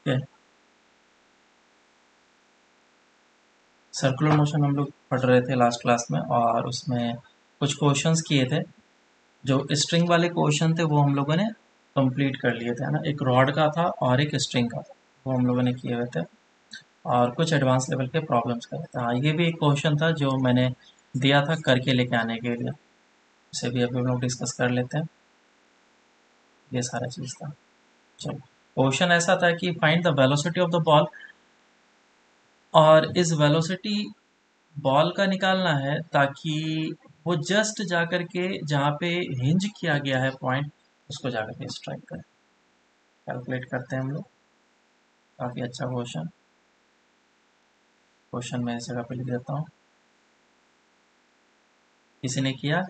है। Circular motion हम लोग पढ़ रहे थे लास्ट क्लास में, और उसमें कुछ क्वेश्चंस किए थे। जो स्ट्रिंग वाले क्वेश्चन थे वो हम लोगों ने कंप्लीट कर लिए थे, है ना। एक रॉड का था और एक स्ट्रिंग का था, वो हम लोगों ने किए हुए थे। और कुछ एडवांस लेवल के प्रॉब्लम्स करे थे। हाँ, ये भी एक क्वेश्चन था जो मैंने दिया था करके लेके आने के लिए। इसे भी अभी हम लोग डिस्कस कर लेते हैं। ये सारा चीज़ था। चलो, क्वेश्चन ऐसा था कि find the velocity of the ball, और इस वेलोसिटी बॉल का निकालना है ताकि वो जस्ट जाकर के जहाँ पे हिंज किया गया है पॉइंट, उसको जाकर के स्ट्राइक करें। कैलकुलेट करते हैं हम लोग। काफ़ी अच्छा क्वेश्चन। क्वेश्चन मैं इस जगह पे लिख देता हूँ। किसी ने किया,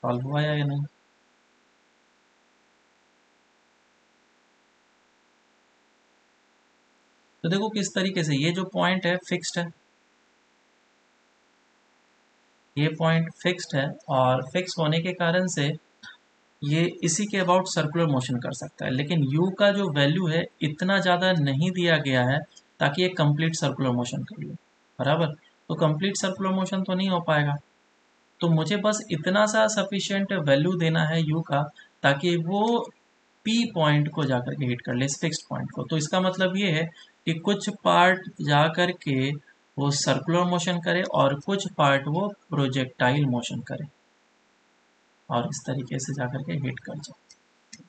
सॉल्व हुआ या नहीं? तो देखो किस तरीके से ये जो पॉइंट है फिक्स्ड है, ये पॉइंट फिक्स्ड है, और फिक्स होने के कारण से ये इसी के अबाउट सर्कुलर मोशन कर सकता है। लेकिन u का जो वैल्यू है इतना ज़्यादा नहीं दिया गया है ताकि ये कंप्लीट सर्कुलर मोशन कर ले, बराबर। तो कंप्लीट सर्कुलर मोशन तो नहीं हो पाएगा। तो मुझे बस इतना सा सफिशिएंट वैल्यू देना है u का, ताकि वो p पॉइंट को जाकर के हिट कर ले, इस फिक्स्ड पॉइंट को। तो इसका मतलब ये है कि कुछ पार्ट जाकर के वो सर्कुलर मोशन करे और कुछ पार्ट वो प्रोजेक्टाइल मोशन करे, और इस तरीके से जाकर के हिट कर जाए।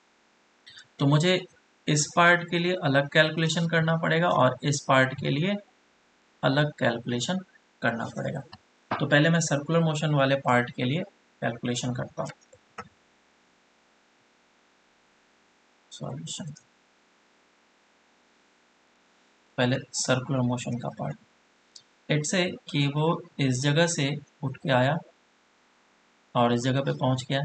तो मुझे इस पार्ट के लिए अलग कैलकुलेशन करना पड़ेगा और इस पार्ट के लिए अलग कैलकुलेशन करना पड़ेगा। तो पहले मैं सर्कुलर मोशन वाले पार्ट के लिए कैलकुलेशन करता हूँ। सॉल्यूशन, पहले सर्कुलर मोशन का पार्ट। लेट्स से कि वो इस जगह से उठ के आया और इस जगह पे पहुंच गया,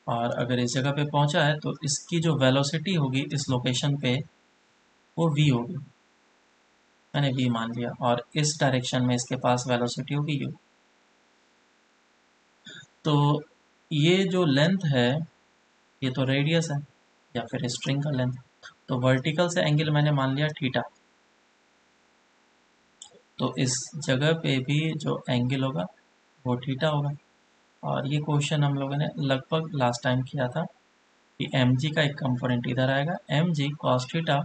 और अगर इस जगह पे पहुंचा है तो इसकी जो वेलोसिटी होगी इस लोकेशन पे वो v होगी। मैंने v मान लिया, और इस डायरेक्शन में इसके पास वेलोसिटी होगी u। तो ये जो लेंथ है, ये तो रेडियस है या फिर स्ट्रिंग का लेंथ। तो वर्टिकल से एंगल मैंने मान लिया थीटा। तो इस जगह पे भी जो एंगल होगा वो थीटा होगा। और ये क्वेश्चन हम लोगों ने लगभग लास्ट टाइम किया था कि एम जी का एक कंपोनेंट इधर आएगा, एम जी कॉस थीटा,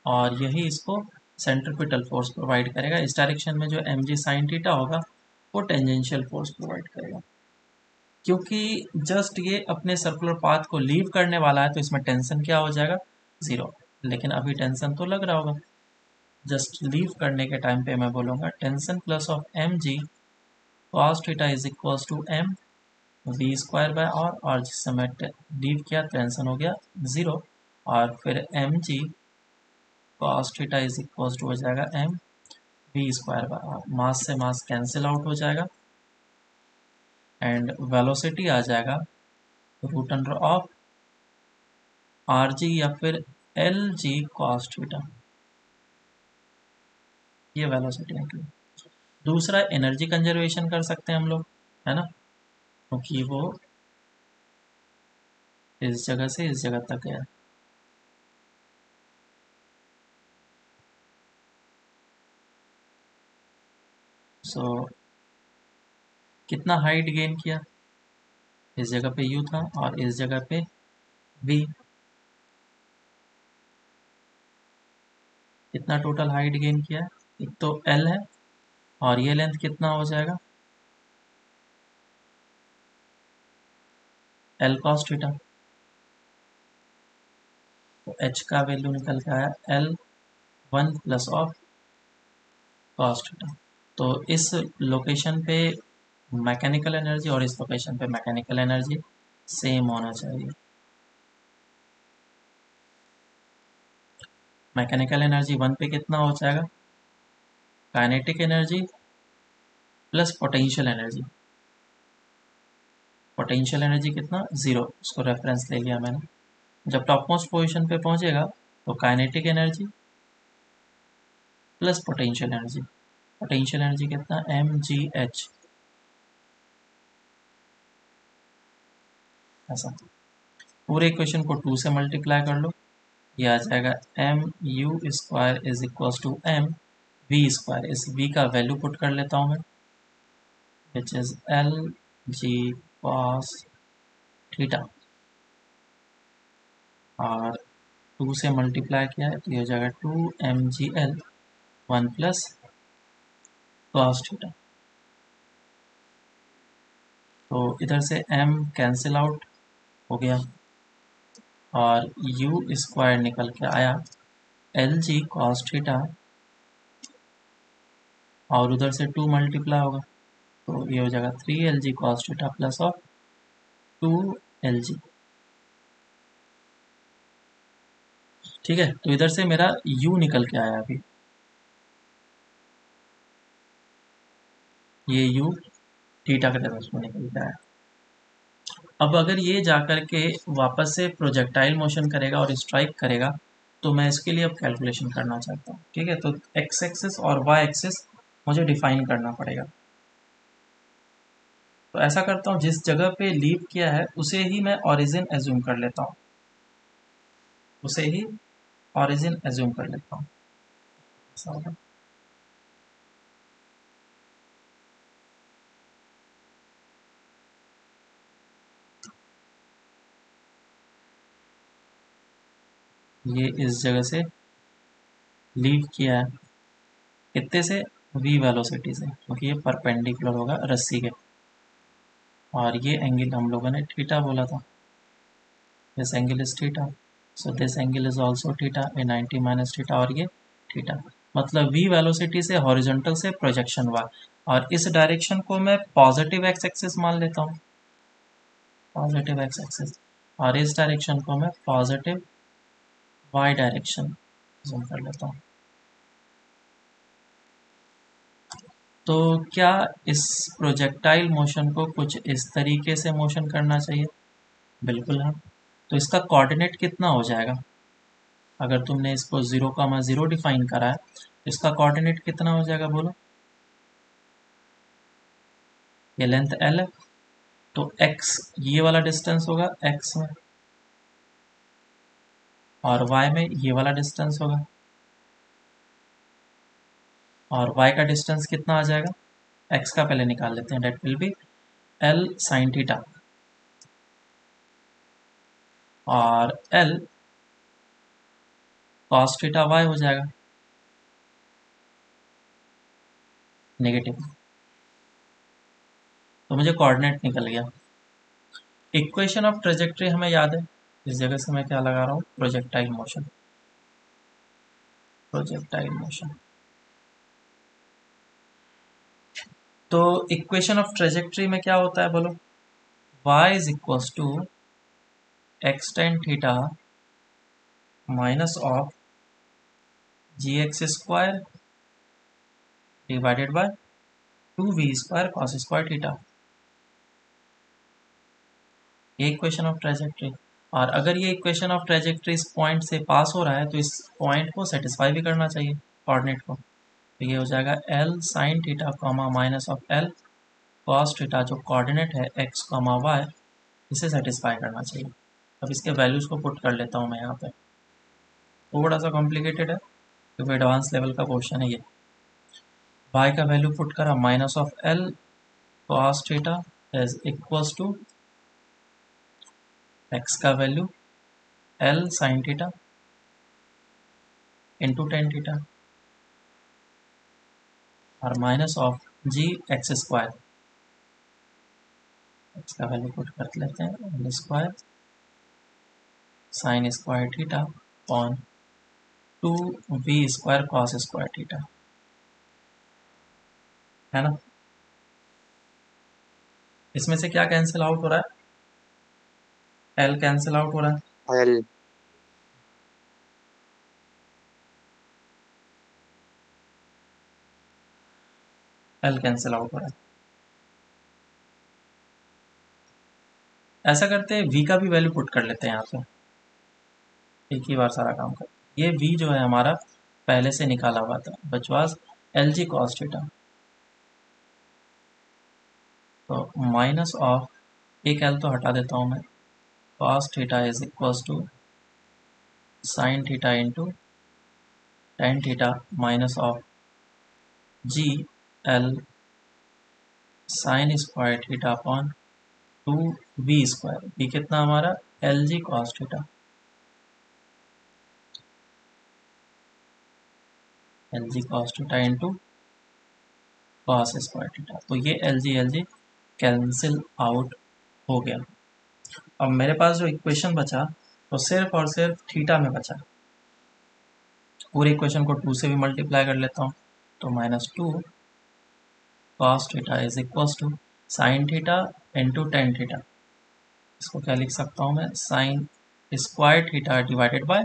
और यही इसको सेंट्रीपिटल फोर्स प्रोवाइड करेगा। इस डायरेक्शन में जो एम जी साइन थीटा होगा वो टेंजेंशियल फोर्स प्रोवाइड करेगा। क्योंकि जस्ट ये अपने सर्कुलर पाथ को लीव करने वाला है तो इसमें टेंशन क्या हो जाएगा, ज़ीरो। लेकिन अभी टेंशन तो लग रहा होगा। जस्ट लीव करने के टाइम पे मैं बोलूँगा tension plus of M G cos theta is equals to M we square by are, और जिस समय लीव किया टेंशन हो गया ज़ीरो। और फिर M G cos theta is equals to हो जाएगा M we square by R. Mass से मास कैंसिल आउट हो जाएगा, एंड वेलोसिटी आ जाएगा root under of are G या फिर एल जी कॉस थीटा। ये वेलोसिटी निकली। दूसरा, एनर्जी कंजर्वेशन कर सकते हैं हम लोग, है ना, क्योंकि वो इस जगह से इस जगह तक गया। सो कितना हाइट गेन किया, इस जगह पे u था और इस जगह पे v। कितना टोटल हाइट गेन किया, एक तो l है, और ये लेंथ कितना हो जाएगा, l cos थीटा। तो h का वैल्यू निकल के आया l 1 plus of cos theta. तो इस लोकेशन पे मैकेनिकल एनर्जी और इस लोकेशन पे मैकेनिकल एनर्जी सेम होना चाहिए। मैकेनिकल एनर्जी 1 पे कितना हो जाएगा, kinetic energy plus potential energy. Potential energy कितना, ज़ीरो, उसको रेफरेंस ले लिया मैंने। जब टॉप मोस्ट पोजिशन पे पहुंचेगा तो kinetic energy plus potential energy. Potential energy कितना, एम जी एच। ऐसा। पूरे इक्वेशन को 2 से मल्टीप्लाई कर लो, ये आ जाएगा M U square is equal to M we square. इस वी का वैल्यू पुट कर लेता हूँ मैं, which is L G cos theta, और 2 से मल्टीप्लाई किया है तो ये हो जाएगा 2 mgl 1 प्लस कॉस थीटा। तो इधर से m कैंसिल आउट हो गया और u स्क्वायर निकल के आया एल जी कॉस थीटा, और उधर से 2 मल्टीप्लाई होगा तो ये हो जाएगा 3 LG cos theta plus of 2 LG। ठीक है, तो इधर से मेरा u निकल के आया अभी, ये u थीटा के टर्म्स में निकल के आया। अब अगर ये जाकर के वापस से प्रोजेक्टाइल मोशन करेगा और स्ट्राइक करेगा तो मैं इसके लिए अब कैलकुलेशन करना चाहता हूँ। ठीक है, तो एक्स एक्सिस और वाई एक्सिस मुझे डिफाइन करना पड़ेगा। तो ऐसा करता हूँ, जिस जगह पे लीव किया है उसे ही मैं ओरिजिन एज्यूम कर लेता हूँ, उसे ही ओरिजिन एज्यूम कर लेता हूँ। ऐसा होगा। ये इस जगह से लीव किया है, कितने से, v वेलोसिटी से, क्योंकि ये परपेंडिकुलर होगा रस्सी के, और ये एंगल हम लोगों ने थीटा बोला था, this angle is theta, so this angle is also theta, ये 90 माइनस थीटा और ये थीटा। मतलब v वेलोसिटी से हॉरिजॉन्टल से प्रोजेक्शन हुआ, और इस डायरेक्शन को मैं पॉजिटिव एक्स एक्सिस मान लेता हूँ, पॉजिटिव एक्स एक्सिस, और इस डायरेक्शन को मैं पॉजिटिव वाई डायरेक्शन जूम कर लेता हूँ। तो क्या इस प्रोजेक्टाइल मोशन को कुछ इस तरीके से मोशन करना चाहिए? बिल्कुल हाँ। तो इसका कोऑर्डिनेट कितना हो जाएगा? अगर तुमने इसको 0,0 डिफाइन करा है तो इसका कोऑर्डिनेट कितना हो जाएगा बोलो? ये लेंथ l है, तो x ये वाला डिस्टेंस होगा x में, और y में ये वाला डिस्टेंस होगा, और y का डिस्टेंस कितना आ जाएगा? x का पहले निकाल लेते हैं, that will be l sine theta, और l कॉस थीटा y हो जाएगा नेगेटिव। तो मुझे कोऑर्डिनेट निकल गया। इक्वेशन ऑफ ट्रेजेक्ट्री हमें याद है, इस जगह से मैं क्या लगा रहा हूँ, प्रोजेक्टाइल मोशन, प्रोजेक्टाइल मोशन। तो इक्वेशन ऑफ ट्रेजेक्ट्री में क्या होता है बोलो? y is equals to X tan theta minus of G X square divided by 2v square cos square theta, ये इक्वेशन ऑफ ट्रेजेक्ट्री। और अगर ये इक्वेशन ऑफ ट्रेजेक्ट्री इस पॉइंट से पास हो रहा है तो इस पॉइंट को सेटिस्फाई भी करना चाहिए कोऑर्डिनेट को। तो ये हो जाएगा l sine theta comma minus of l cos theta, जो कोऑर्डिनेट है x कॉमा y, इसे सेटिस्फाई करना चाहिए। अब इसके वैल्यूज़ को पुट कर लेता हूँ मैं यहाँ पे, थोड़ा सा कॉम्प्लिकेटेड है क्योंकि एडवांस लेवल का क्वेश्चन है ये। y का वैल्यू पुट करा, minus of l cos theta is equals to x का value l sine theta into tan theta, और minus of G X square, X का वैल्यू पुट कर लेते हैं, L square sine square theta upon 2v square cos square theta, है ना। इसमें से क्या कैंसिल आउट हो रहा है? l कैंसिल आउट हो रहा है, एल l कैंसिल आउट हो रहा है। ऐसा करते हैं v का भी वैल्यू पुट कर लेते हैं यहाँ पे, एक ही बार सारा काम कर। ये v जो है हमारा पहले से निकाला हुआ था, बचवास एल जी कॉस थीटा, तो माइनस ऑफ, एक l तो हटा देता हूँ मैं, cos theta is equals to sin theta into tan theta minus of g l sin square theta upon 2v square. v कितना हमारा L G cos theta, L G cos theta into cos square theta. तो ये L G cancel out हो गया। अब मेरे पास जो equation बचा वो सिर्फ और सिर्फ थीटा में बचा। पूरे इक्वेशन को 2 से भी मल्टीप्लाई कर लेता हूँ, तो -2 cos theta is equals to sine theta into tan theta. इसको क्या लिख सकता हूँ मैं, sine square theta divided by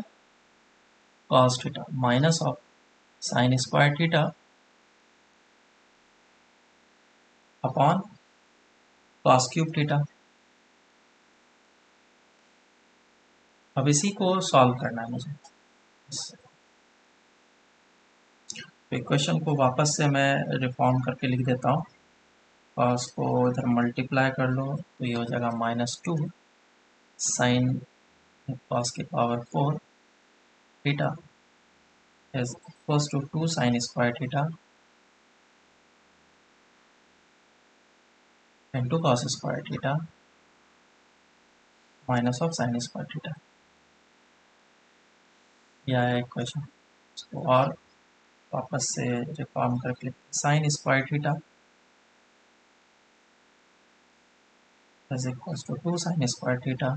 cos theta minus of sine square theta upon cos cube theta. अब इसी को सॉल्व करना है मुझे। तो इक्वेशन को वापस से मैं रिफॉर्म करके लिख देता हूँ। कॉस को इधर मल्टीप्लाई कर लो तो ये हो जाएगा -2 साइन कॉस की power 4 theta is equals to 2 sine square theta into cos square theta minus of sine square theta. यह है इक्वेशन। इसको और वापस से रिफॉर्म करके sine square theta is equals to 2 sine square theta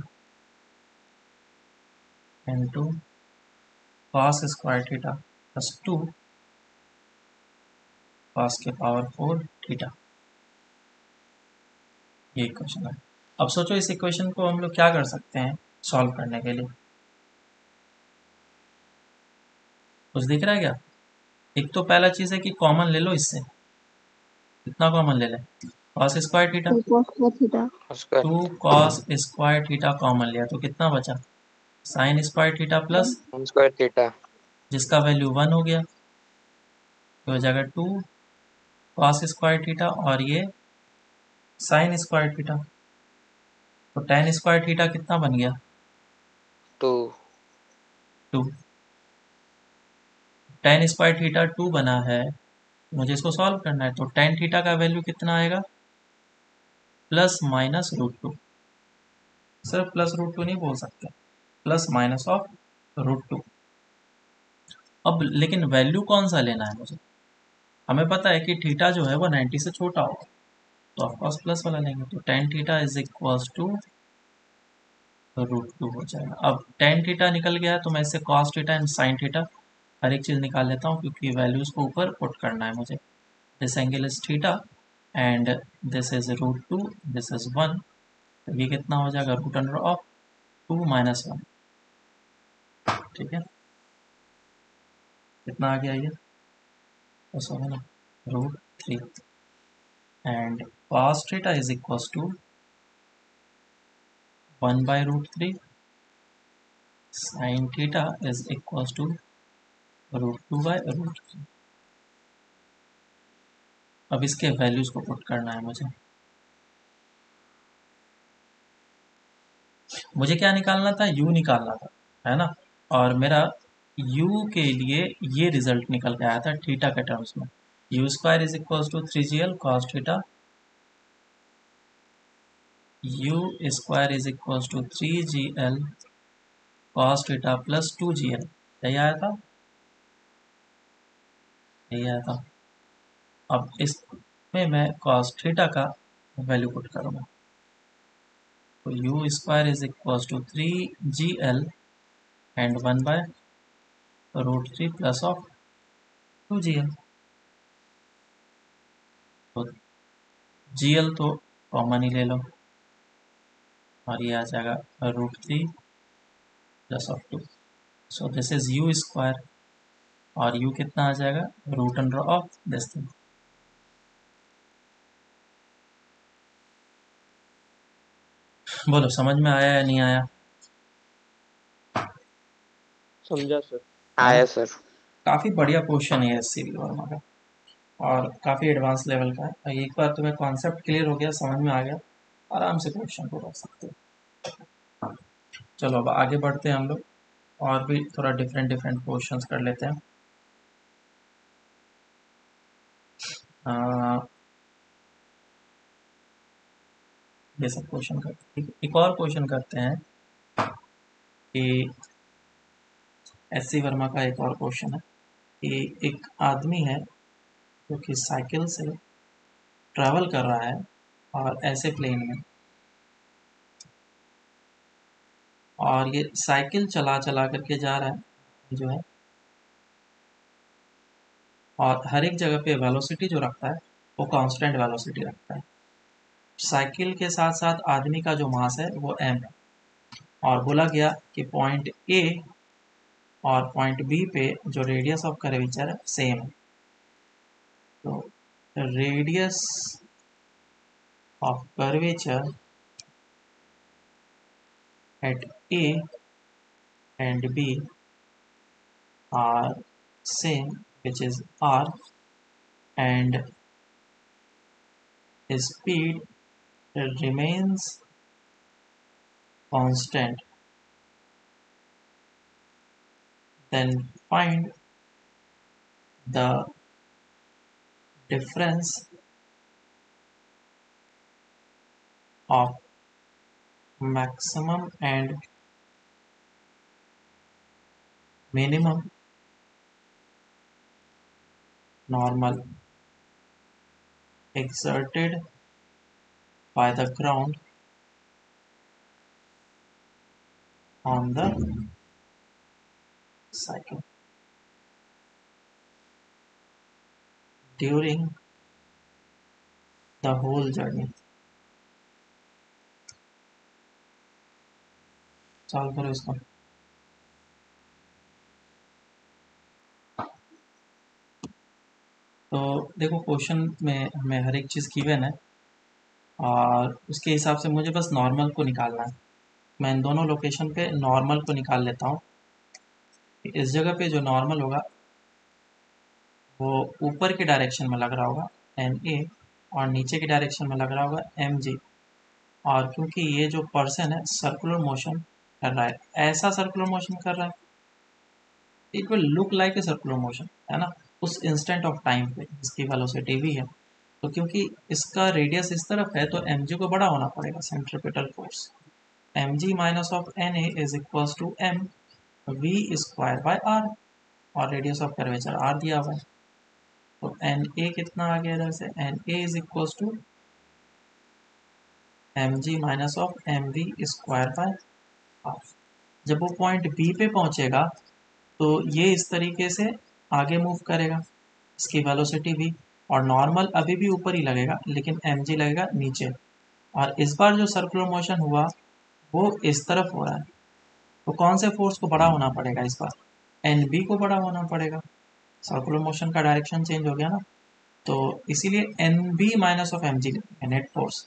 into cos square theta plus 2 cos के power 4 theta. ये equation है। अब सोचो इस इक्वेशन को हम लोग क्या कर सकते हैं सॉल्व करने के लिए। कुछ दिख रहा है क्या? एक तो पहला चीज़ है कि कॉमन ले लो इससे। कितना कॉमन ले लें? Cos square theta, 2 cos square theta common लिया तो कितना बचा? Sign square theta plus square theta, जिसका वैल्यू 1 हो गया तो हो जाएगा 2 कॉस स्क्वायर थीटा और ये साइन स्क्वायर थीटा। तो टेन स्क्वायर थीटा कितना बन गया? 2 2। टेन स्क्वायर थीटा 2 बना है, मुझे इसको सॉल्व करना है। तो टेन थीटा का वैल्यू कितना आएगा? Plus minus root 2। सिर्फ प्लस रूट 2 नहीं बोल सकते, प्लस माइनस ऑफ रूट 2। अब लेकिन वैल्यू कौन सा लेना है मुझे? हमें पता है कि थीटा जो है वो 90 से छोटा होगा, तो ऑफकोर्स प्लस वाला लेंगे। तो tan theta is equals to root 2 हो जाएगा। अब टेन थीटा निकल गया है तो मैं इससे cos theta and sine theta हर एक चीज़ निकाल लेता हूँ, क्योंकि वैल्यूज़ को ऊपर पुट करना है मुझे। This angle is theta and this is root 2, this is 1। तो ये कितना हो जाएगा? Root under of 2 minus 1। ठीक है, कितना आ गया ये? बस होगा ना, root 3 and cos theta is equals to 1 by root 3 sine theta is equals to root 2 by root 3। अब इसके वैल्यूज को पुट करना है मुझे क्या निकालना था? u निकालना था, है ना। और मेरा u के लिए ये रिजल्ट निकल के आया था थीटा के टर्म्स में। U square is equals to 3gl cos theta, U square is equals to 3gl cos theta plus 2gl। यही आया था, यही आया था। अब इसमें मैं कॉस थीटा का वैल्यू पुट करूँगा, तो U square is equals to 3gl and 1 by root 3 plus of 2gl। तो gl तो कॉमन ही ले लो और ये आ जाएगा root 3 plus of 2। So this is u square और u कितना आ जाएगा? Root under of this thing. बोलो समझ में आया या नहीं आया? समझा सर। है ना? आया सर। काफ़ी बढ़िया क्वेश्चन है एस सी बी वर्मा का और काफ़ी एडवांस लेवल का है। एक बार तुम्हें कॉन्सेप्ट क्लियर हो गया, समझ में आ गया, आराम से क्वेश्चन को रख सकते हो। चलो अब आगे बढ़ते हैं हम लोग, और भी थोड़ा डिफरेंट डिफरेंट क्वेश्चंस कर लेते हैं। ये सब क्वेश्चन करते हैं, एक और क्वेश्चन करते हैं कि एस सी वर्मा का एक और क्वेश्चन है कि एक आदमी है जो कि साइकिल से ट्रैवल कर रहा है और ऐसे प्लेन में, और ये साइकिल चला चला करके जा रहा है जो है, और हर एक जगह पे वेलोसिटी जो रखता है वो कांस्टेंट वेलोसिटी रखता है। साइकिल के साथ साथ आदमी का जो मास है वो m है, और बोला गया कि पॉइंट ए और पॉइंट बी पे जो रेडियस ऑफ कर्वेचर है सेम है। तो radius of curvature at a and b are same, which is r, and speed remains constant, then find the difference of maximum and minimum normal exerted by the ground on the cycle during the whole journey। Solve करो इसको। तो देखो question में हमें हर एक चीज़ given है, और उसके हिसाब से मुझे बस नॉर्मल को निकालना है। मैं इन दोनों लोकेशन पे नॉर्मल को निकाल लेता हूँ। इस जगह पे जो नॉर्मल होगा वो ऊपर की डायरेक्शन में लग रहा होगा एन ए, और नीचे की डायरेक्शन में लग रहा होगा एम जी। और क्योंकि ये जो पर्सन है सर्कुलर मोशन कर रहा है, ऐसा सर्कुलर मोशन कर रहा है, it will look like a circular motion, है ना, उस इंस्टेंट ऑफ टाइम पे इसकी वेलोसिटी भी है। तो क्योंकि इसका रेडियस इस तरफ है तो एम जी को बड़ा होना पड़ेगा, centripetal force m g minus of n a is equals to M we square by are, और रेडियस ऑफ कर्वेचर आर दिया हुआ है। तो एन ए कितना आ गया इधर से, n a is equals to m g minus of m we square by half. जब वो पॉइंट बी पे पहुंचेगा तो ये इस तरीके से आगे मूव करेगा, इसकी वेलोसिटी भी, और नॉर्मल अभी भी ऊपर ही लगेगा लेकिन एम जी लगेगा नीचे। और इस बार जो सर्कुलर मोशन हुआ वो इस तरफ हो रहा है, तो कौन से फोर्स को बड़ा होना पड़ेगा इस बार, एन बी को बड़ा होना पड़ेगा। सर्कुलर मोशन का डायरेक्शन चेंज हो गया ना, तो इसीलिए n b minus of M g net force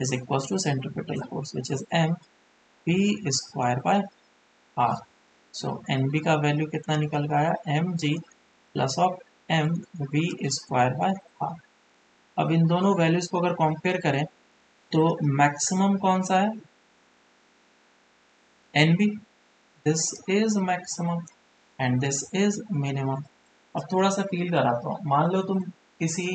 is equal to centripetal force which is m b square by r. So n b का वैल्यू कितना निकल गया, m g plus of m b square by r. अब इन दोनों values को अगर compare करें तो मैक्सिमम कौन सा है, n b, this is maximum and this is minimum. अब थोड़ा सा फील कराता हूँ, मान लो तुम किसी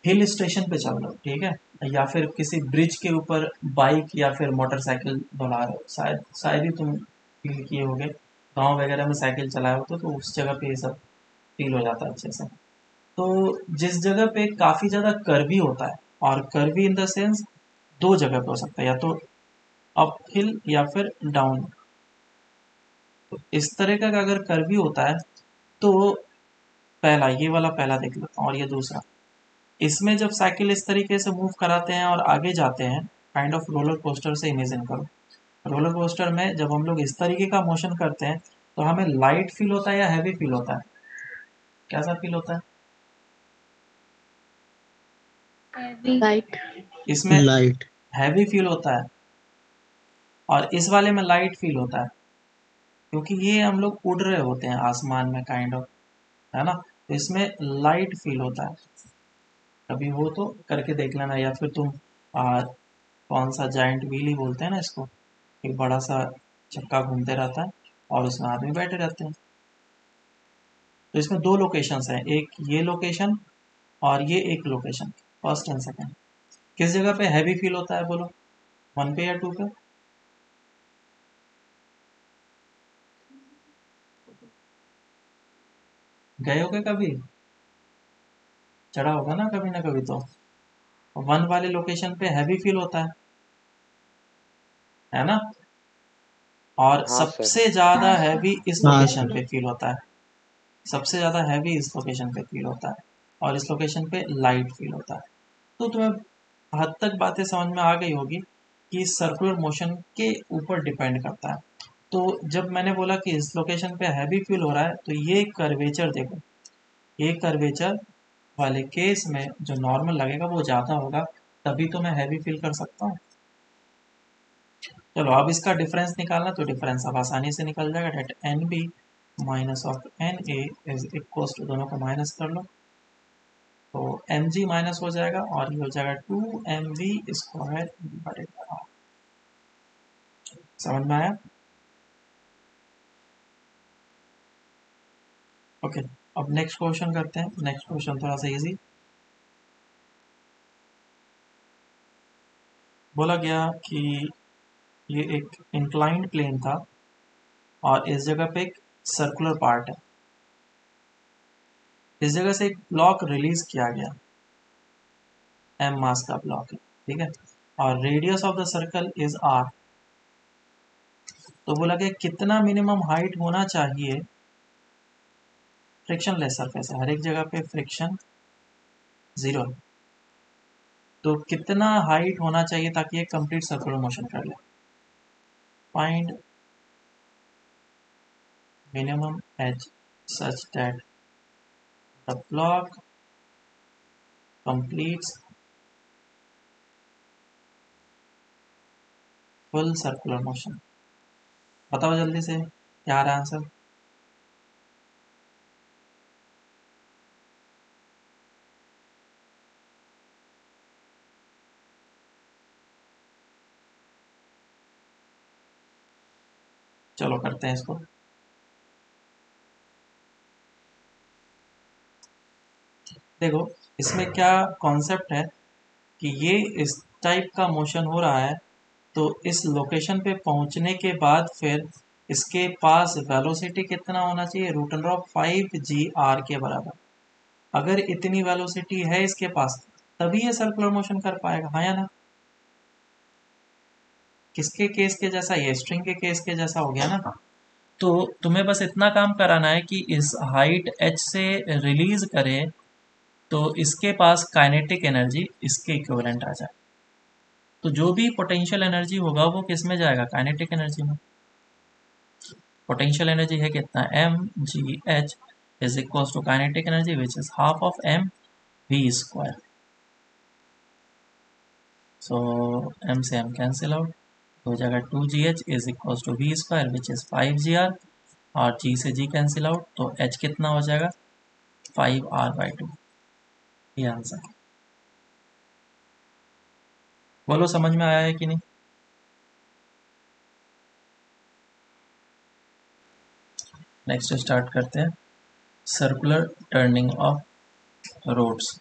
हिल स्टेशन पे चल रहे हो, ठीक है, या फिर किसी ब्रिज के ऊपर बाइक या फिर मोटरसाइकिल दौड़ा रहे हो, शायद शायद ही तुम फील किए होगे, गांव वगैरह में साइकिल चलाए हो तो उस जगह पे ये सब फील हो जाता है अच्छे से। तो जिस जगह पे काफ़ी ज़्यादा कर्वी होता है, और कर्वी इन द सेंस दो जगह पे हो सकता है, या तो अप हिल या फिर डाउन। तो इस तरह का अगर कर्वी होता है तो पहला ये वाला पहला देख लेता हूँ, और ये दूसरा, इसमें जब साइकिल इस तरीके से मूव कराते हैं और आगे जाते हैं, काइंड ऑफ रोलर कोस्टर से इमेजिन करो। रोलर कोस्टर में जब हम लोग इस तरीके का मोशन करते हैं तो हमें लाइट फील होता है या हैवी फील होता है, कैसा फील होता है लाइट। इसमें, लाइट। हैवी फील होता है, और इस वाले में लाइट फील होता है, क्योंकि ये हम लोग उड़ रहे होते हैं आसमान में काइंड ऑफ, है ना, तो इसमें लाइट फील होता है। कभी हो तो करके देख लेना, या फिर तुम कौन सा जाइंट व्हील ही बोलते हैं ना इसको, एक बड़ा सा चक्का घूमते रहता है और उसमें आदमी बैठे रहते हैं। तो इसमें दो लोकेशंस हैं, एक ये लोकेशन और ये एक लोकेशन, फर्स्ट एंड सेकंड। किस जगह पे हैवी फील होता है बोलो, 1 पे या 2 पे? गए होगे कभी, चढ़ा होगा ना कभी तो 1 वाले लोकेशन पे हैवी फील होता है ना? और हाँ सर। सबसे ज्यादा हैवी इस हाँ लोकेशन सर। पे फील होता है, सबसे ज्यादा हैवी इस लोकेशन पे फील होता है और इस लोकेशन पे लाइट फील होता है। तो तुम्हें हद तक बातें समझ में आ गई होगी कि सर्कुलर मोशन के ऊपर डिपेंड करता है। तो जब मैंने बोला कि इस लोकेशन पे हैवी फील हो रहा है तो ये कर्वेचर देखो, ये कर्वेचर वाले केस में जो नॉर्मल लगेगा वो ज़्यादा होगा, तभी तो मैं हैवी फील कर सकता हूँ। चलो अब इसका डिफरेंस निकालना, तो डिफरेंस अब आसानी से निकल जाएगा, that n b minus of n a is equals to, दोनों को माइनस कर लो तो एम जी माइनस हो जाएगा और ये हो जाएगा 2 mv square divided by r. समझ में आया? ओके, अब नेक्स्ट क्वेश्चन करते हैं। नेक्स्ट क्वेश्चन थोड़ा सा इजी। बोला गया कि ये एक इंक्लाइंड प्लेन था और इस जगह पे एक सर्कुलर पार्ट है, इस जगह से एक ब्लॉक रिलीज किया गया, एम मास का ब्लॉक है, ठीक है, और radius of the circle is r. तो बोला गया कितना मिनिमम हाइट होना चाहिए, फ्रिक्शन लेस सरफेस है, हर एक जगह पे फ्रिक्शन 0 है, तो कितना हाइट होना चाहिए ताकि ये कंप्लीट सर्कुलर मोशन कर ले। Find minimum H such that the block completes full circular motion. बताओ जल्दी से क्या आ रहा है आंसर। चलो करते हैं इसको। देखो इसमें क्या कॉन्सेप्ट है कि ये इस टाइप का मोशन हो रहा है, तो इस लोकेशन पे पहुंचने के बाद फिर इसके पास वेलोसिटी कितना होना चाहिए, root under of 5 g r के बराबर। अगर इतनी वेलोसिटी है इसके पास तभी ये सर्कुलर मोशन कर पाएगा, हाँ या ना? किसके केस के जैसा, ये स्ट्रिंग के केस के जैसा हो गया ना। तो तुम्हें बस इतना काम कराना है कि इस हाइट h से रिलीज करे तो इसके पास काइनेटिक एनर्जी इसके इक्विवेलेंट आ जाए। तो जो भी पोटेंशियल एनर्जी होगा वो किस में जाएगा, काइनेटिक एनर्जी में। पोटेंशियल एनर्जी है कितना, m g h is equal to kinetic energy which is half of m we square. So m से एम कैंसिल आउट, हो जाएगा 2gh is equal to v square which is 5gr, और g से g cancel out तो h कितना हो जाएगा 5r/2। ये आंसर। बोलो समझ में आया है कि नहीं? नेक्स्ट स्टार्ट करते हैं, circular turning of roads.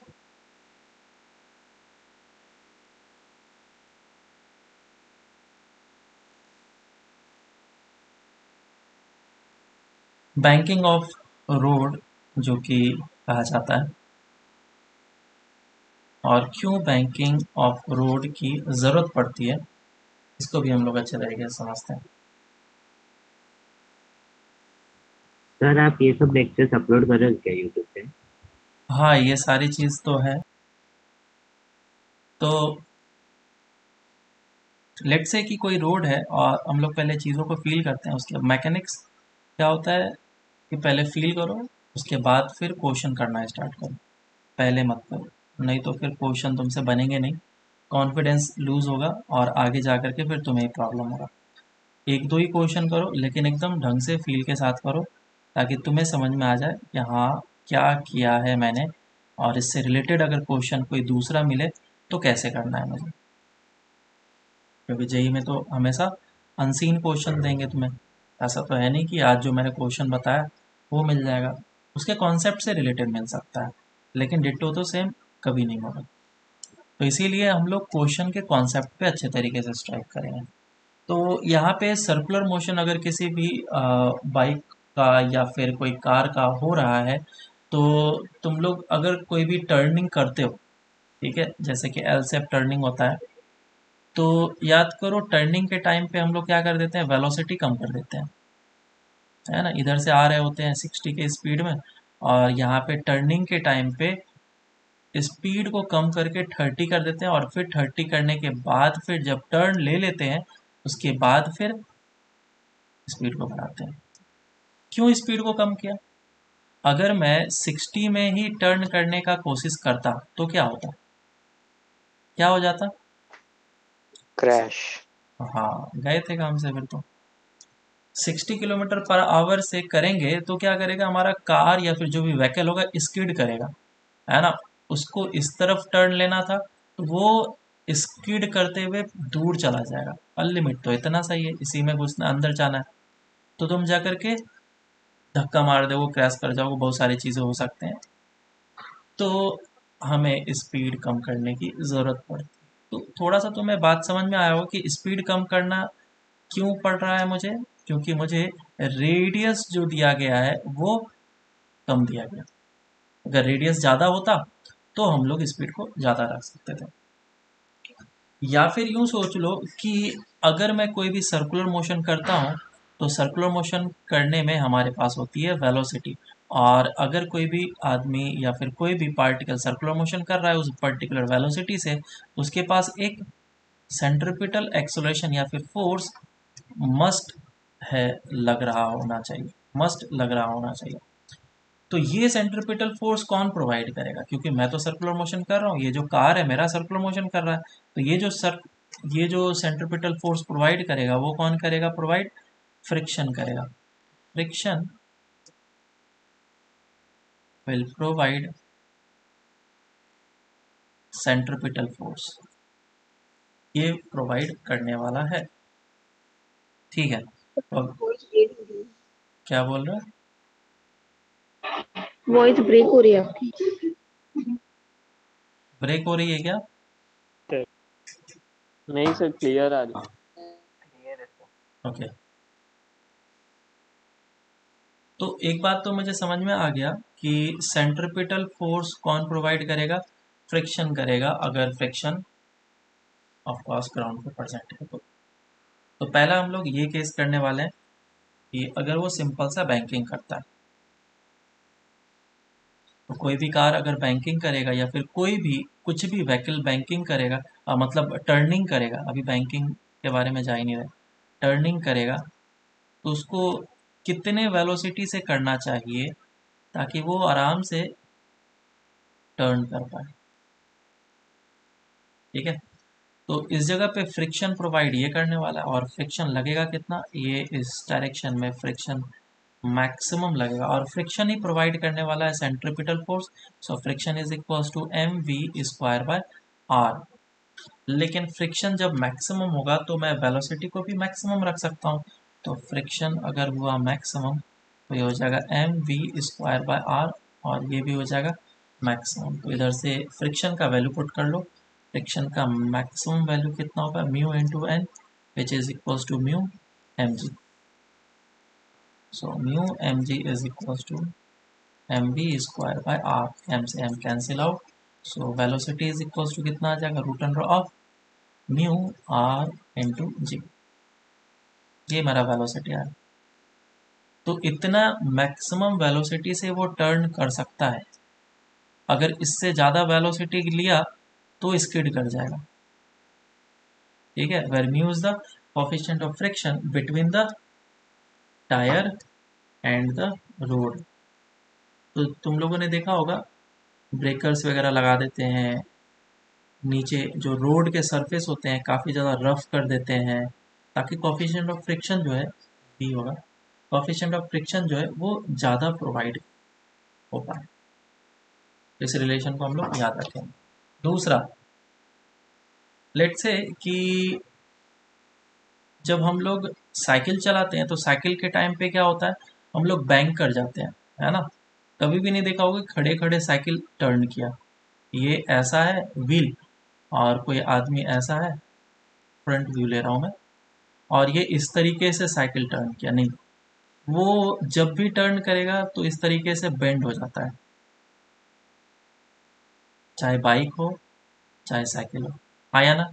Banking of road जो कि कहा जाता है, और क्यों बैंकिंग ऑफ रोड की ज़रूरत पड़ती है इसको भी हम लोग अच्छे तरीके से समझते हैं। सर आप ये सब लेक्चर्स अपलोड कर रहे हो क्या यूट्यूब पे? हाँ ये सारी चीज़ तो है। तो लेट से कि कोई रोड है और हम लोग पहले चीज़ों को फील करते हैं, उसके मैकेनिक्स क्या होता है कि पहले फील करो उसके बाद फिर क्वेश्चन करना स्टार्ट करो, पहले मत करो, नहीं तो फिर क्वेश्चन तुमसे बनेंगे नहीं, कॉन्फिडेंस लूज होगा और आगे जा कर के फिर तुम्हें प्रॉब्लम होगा। एक दो ही क्वेश्चन करो लेकिन एकदम ढंग से फील के साथ करो ताकि तुम्हें समझ में आ जाए कि हाँ क्या किया है मैंने, और इससे रिलेटेड अगर क्वेश्चन कोई दूसरा मिले तो कैसे करना है मुझे, क्योंकि जेई में तो हमेशा अनसीन क्वेश्चन देंगे तुम्हें। ऐसा तो है नहीं कि आज जो मैंने क्वेश्चन बताया वो मिल जाएगा, उसके कॉन्सेप्ट से रिलेटेड मिल सकता है, लेकिन डिट्टो तो सेम कभी नहीं होगा। तो इसीलिए हम लोग क्वेश्चन के कॉन्सेप्ट पे अच्छे तरीके से स्ट्राइक करेंगे। तो यहाँ पे सर्कुलर मोशन अगर किसी भी बाइक का या फिर कोई कार का हो रहा है, तो तुम लोग अगर कोई भी टर्निंग करते हो, ठीक है, जैसे कि एल शेप टर्निंग होता है, तो याद करो टर्निंग के टाइम पे हम लोग क्या कर देते हैं, वेलोसिटी कम कर देते हैं, है ना। इधर से आ रहे होते हैं 60 के स्पीड में, और यहाँ पे टर्निंग के टाइम पे स्पीड को कम करके 30 कर देते हैं, और फिर 30 करने के बाद फिर जब टर्न ले लेते हैं उसके बाद फिर स्पीड को बढ़ाते हैं। क्यों स्पीड को कम किया? अगर मैं 60 में ही टर्न करने का कोशिश करता तो क्या होता, क्या हो जाता? क्रैश। हाँ, गए थे काम से। फिर तो 60 किलोमीटर पर आवर से करेंगे तो क्या करेगा, हमारा कार या फिर जो भी व्हीकल होगा स्किड करेगा, है ना। उसको इस तरफ टर्न लेना था तो वो स्किड करते हुए दूर चला जाएगा। अनलिमिट तो इतना सही है, इसी में घुसना, अंदर जाना है, तो तुम जा करके धक्का मार दो, क्रैश कर जाओगे, बहुत सारी चीज़ें हो सकते हैं। तो हमें स्पीड कम करने की ज़रूरत पड़ती। तो थोड़ा सा तुम्हें बात समझ में आया होगा कि स्पीड कम करना क्यों पड़ रहा है मुझे, क्योंकि मुझे रेडियस जो दिया गया है वो कम दिया गया। अगर रेडियस ज़्यादा होता तो हम लोग स्पीड को ज़्यादा रख सकते थे। या फिर यूँ सोच लो कि अगर मैं कोई भी सर्कुलर मोशन करता हूँ तो सर्कुलर मोशन करने में हमारे पास होती है वेलोसिटी, और अगर कोई भी आदमी या फिर कोई भी पार्टिकल सर्कुलर मोशन कर रहा है उस पर्टिकुलर वेलोसिटी से, उसके पास एक सेंट्रिपिटल एक्सेलरेशन या फिर फोर्स मस्ट है, लग रहा होना चाहिए, मस्ट लग रहा होना चाहिए। तो ये सेंट्रिपिटल फोर्स कौन प्रोवाइड करेगा, क्योंकि मैं तो सर्कुलर मोशन कर रहा हूँ, ये जो कार है मेरा सर्कुलर मोशन कर रहा है, तो ये जो सेंट्रिपिटल फोर्स प्रोवाइड करेगा वो कौन करेगा प्रोवाइड? फ्रिक्शन करेगा। Friction will provide centripetal force, ये प्रोवाइड करने वाला है, ठीक है। तो क्या बोल रहा है? वॉइस ब्रेक हो रही है आपकी। ब्रेक हो रही है क्या? नहीं सर, क्लियर आ रही। ओके। तो एक बात तो मुझे समझ में आ गया कि सेंट्रिपिटल फोर्स कौन प्रोवाइड करेगा? फ्रिक्शन करेगा, अगर फ्रिक्शन ऑफ कोर्स ग्राउंड पे प्रेजेंट है तो पहला हम लोग ये केस करने वाले हैं कि अगर वो सिंपल सा बैंकिंग करता है, तो कोई भी कार अगर बैंकिंग करेगा या फिर कोई भी कुछ भी व्हीकल बैंकिंग करेगा, मतलब टर्निंग करेगा, अभी बैंकिंग के बारे में जा ही नहीं रहे, टर्निंग करेगा, तो उसको कितने वेलोसिटी से करना चाहिए ताकि वो आराम से टर्न कर पाए, ठीक है। तो इस जगह पे फ्रिक्शन प्रोवाइड ये करने वाला है, और फ्रिक्शन लगेगा कितना, ये इस डायरेक्शन में फ्रिक्शन मैक्सिमम लगेगा, और फ्रिक्शन ही प्रोवाइड करने वाला है centripetal force. So friction is equals to M we square by r. लेकिन फ्रिक्शन जब मैक्सिमम होगा तो मैं वेलोसिटी को भी मैक्सिमम रख सकता हूँ, तो फ्रिक्शन अगर हुआ मैक्सिमम तो ये हो जाएगा M we square by are, और ये भी हो जाएगा मैक्सिमम। तो इधर से फ्रिक्शन का वैल्यू पुट कर लो, फ्रिक्शन का मैक्सिमम वैल्यू कितना होगा, mu into N, which is equals to mu M G. So mu M ji is equals to M we square by R, M से M cancel out, so velocity is equals to कितना आ जाएगा, root under of mu R into G, ये मेरा velocity है। तो इतना maximum velocity से वो टर्न कर सकता है, अगर इससे ज़्यादा वेलोसिटी लिया तो स्किड कर जाएगा, ठीक है। Where mu is the coefficient of friction between the tyre and the road. तो तुम लोगों ने देखा होगा ब्रेकर्स वगैरह लगा देते हैं, नीचे जो रोड के सरफेस होते हैं काफ़ी ज़्यादा रफ कर देते हैं, ताकि कोएफिशिएंट ऑफ फ्रिक्शन जो है भी होगा, कोएफिशिएंट ऑफ फ्रिक्शन जो है वो ज़्यादा प्रोवाइड हो पाए। इस रिलेशन को हम लोग याद रखेंगे। दूसरा, लेट्स से कि जब हम लोग साइकिल चलाते हैं तो साइकिल के टाइम पे क्या होता है, हम लोग बैंक कर जाते हैं, है ना। कभी भी नहीं देखा होगा खड़े खड़े साइकिल टर्न किया। ये ऐसा है व्हील, और कोई आदमी ऐसा है, फ्रंट व्यू ले रहा हूँ मैं, और ये इस तरीके से साइकिल टर्न किया। नहीं, वो जब भी टर्न करेगा तो इस तरीके से बेंड हो जाता है, चाहे बाइक हो चाहे साइकिल हो। आया ना,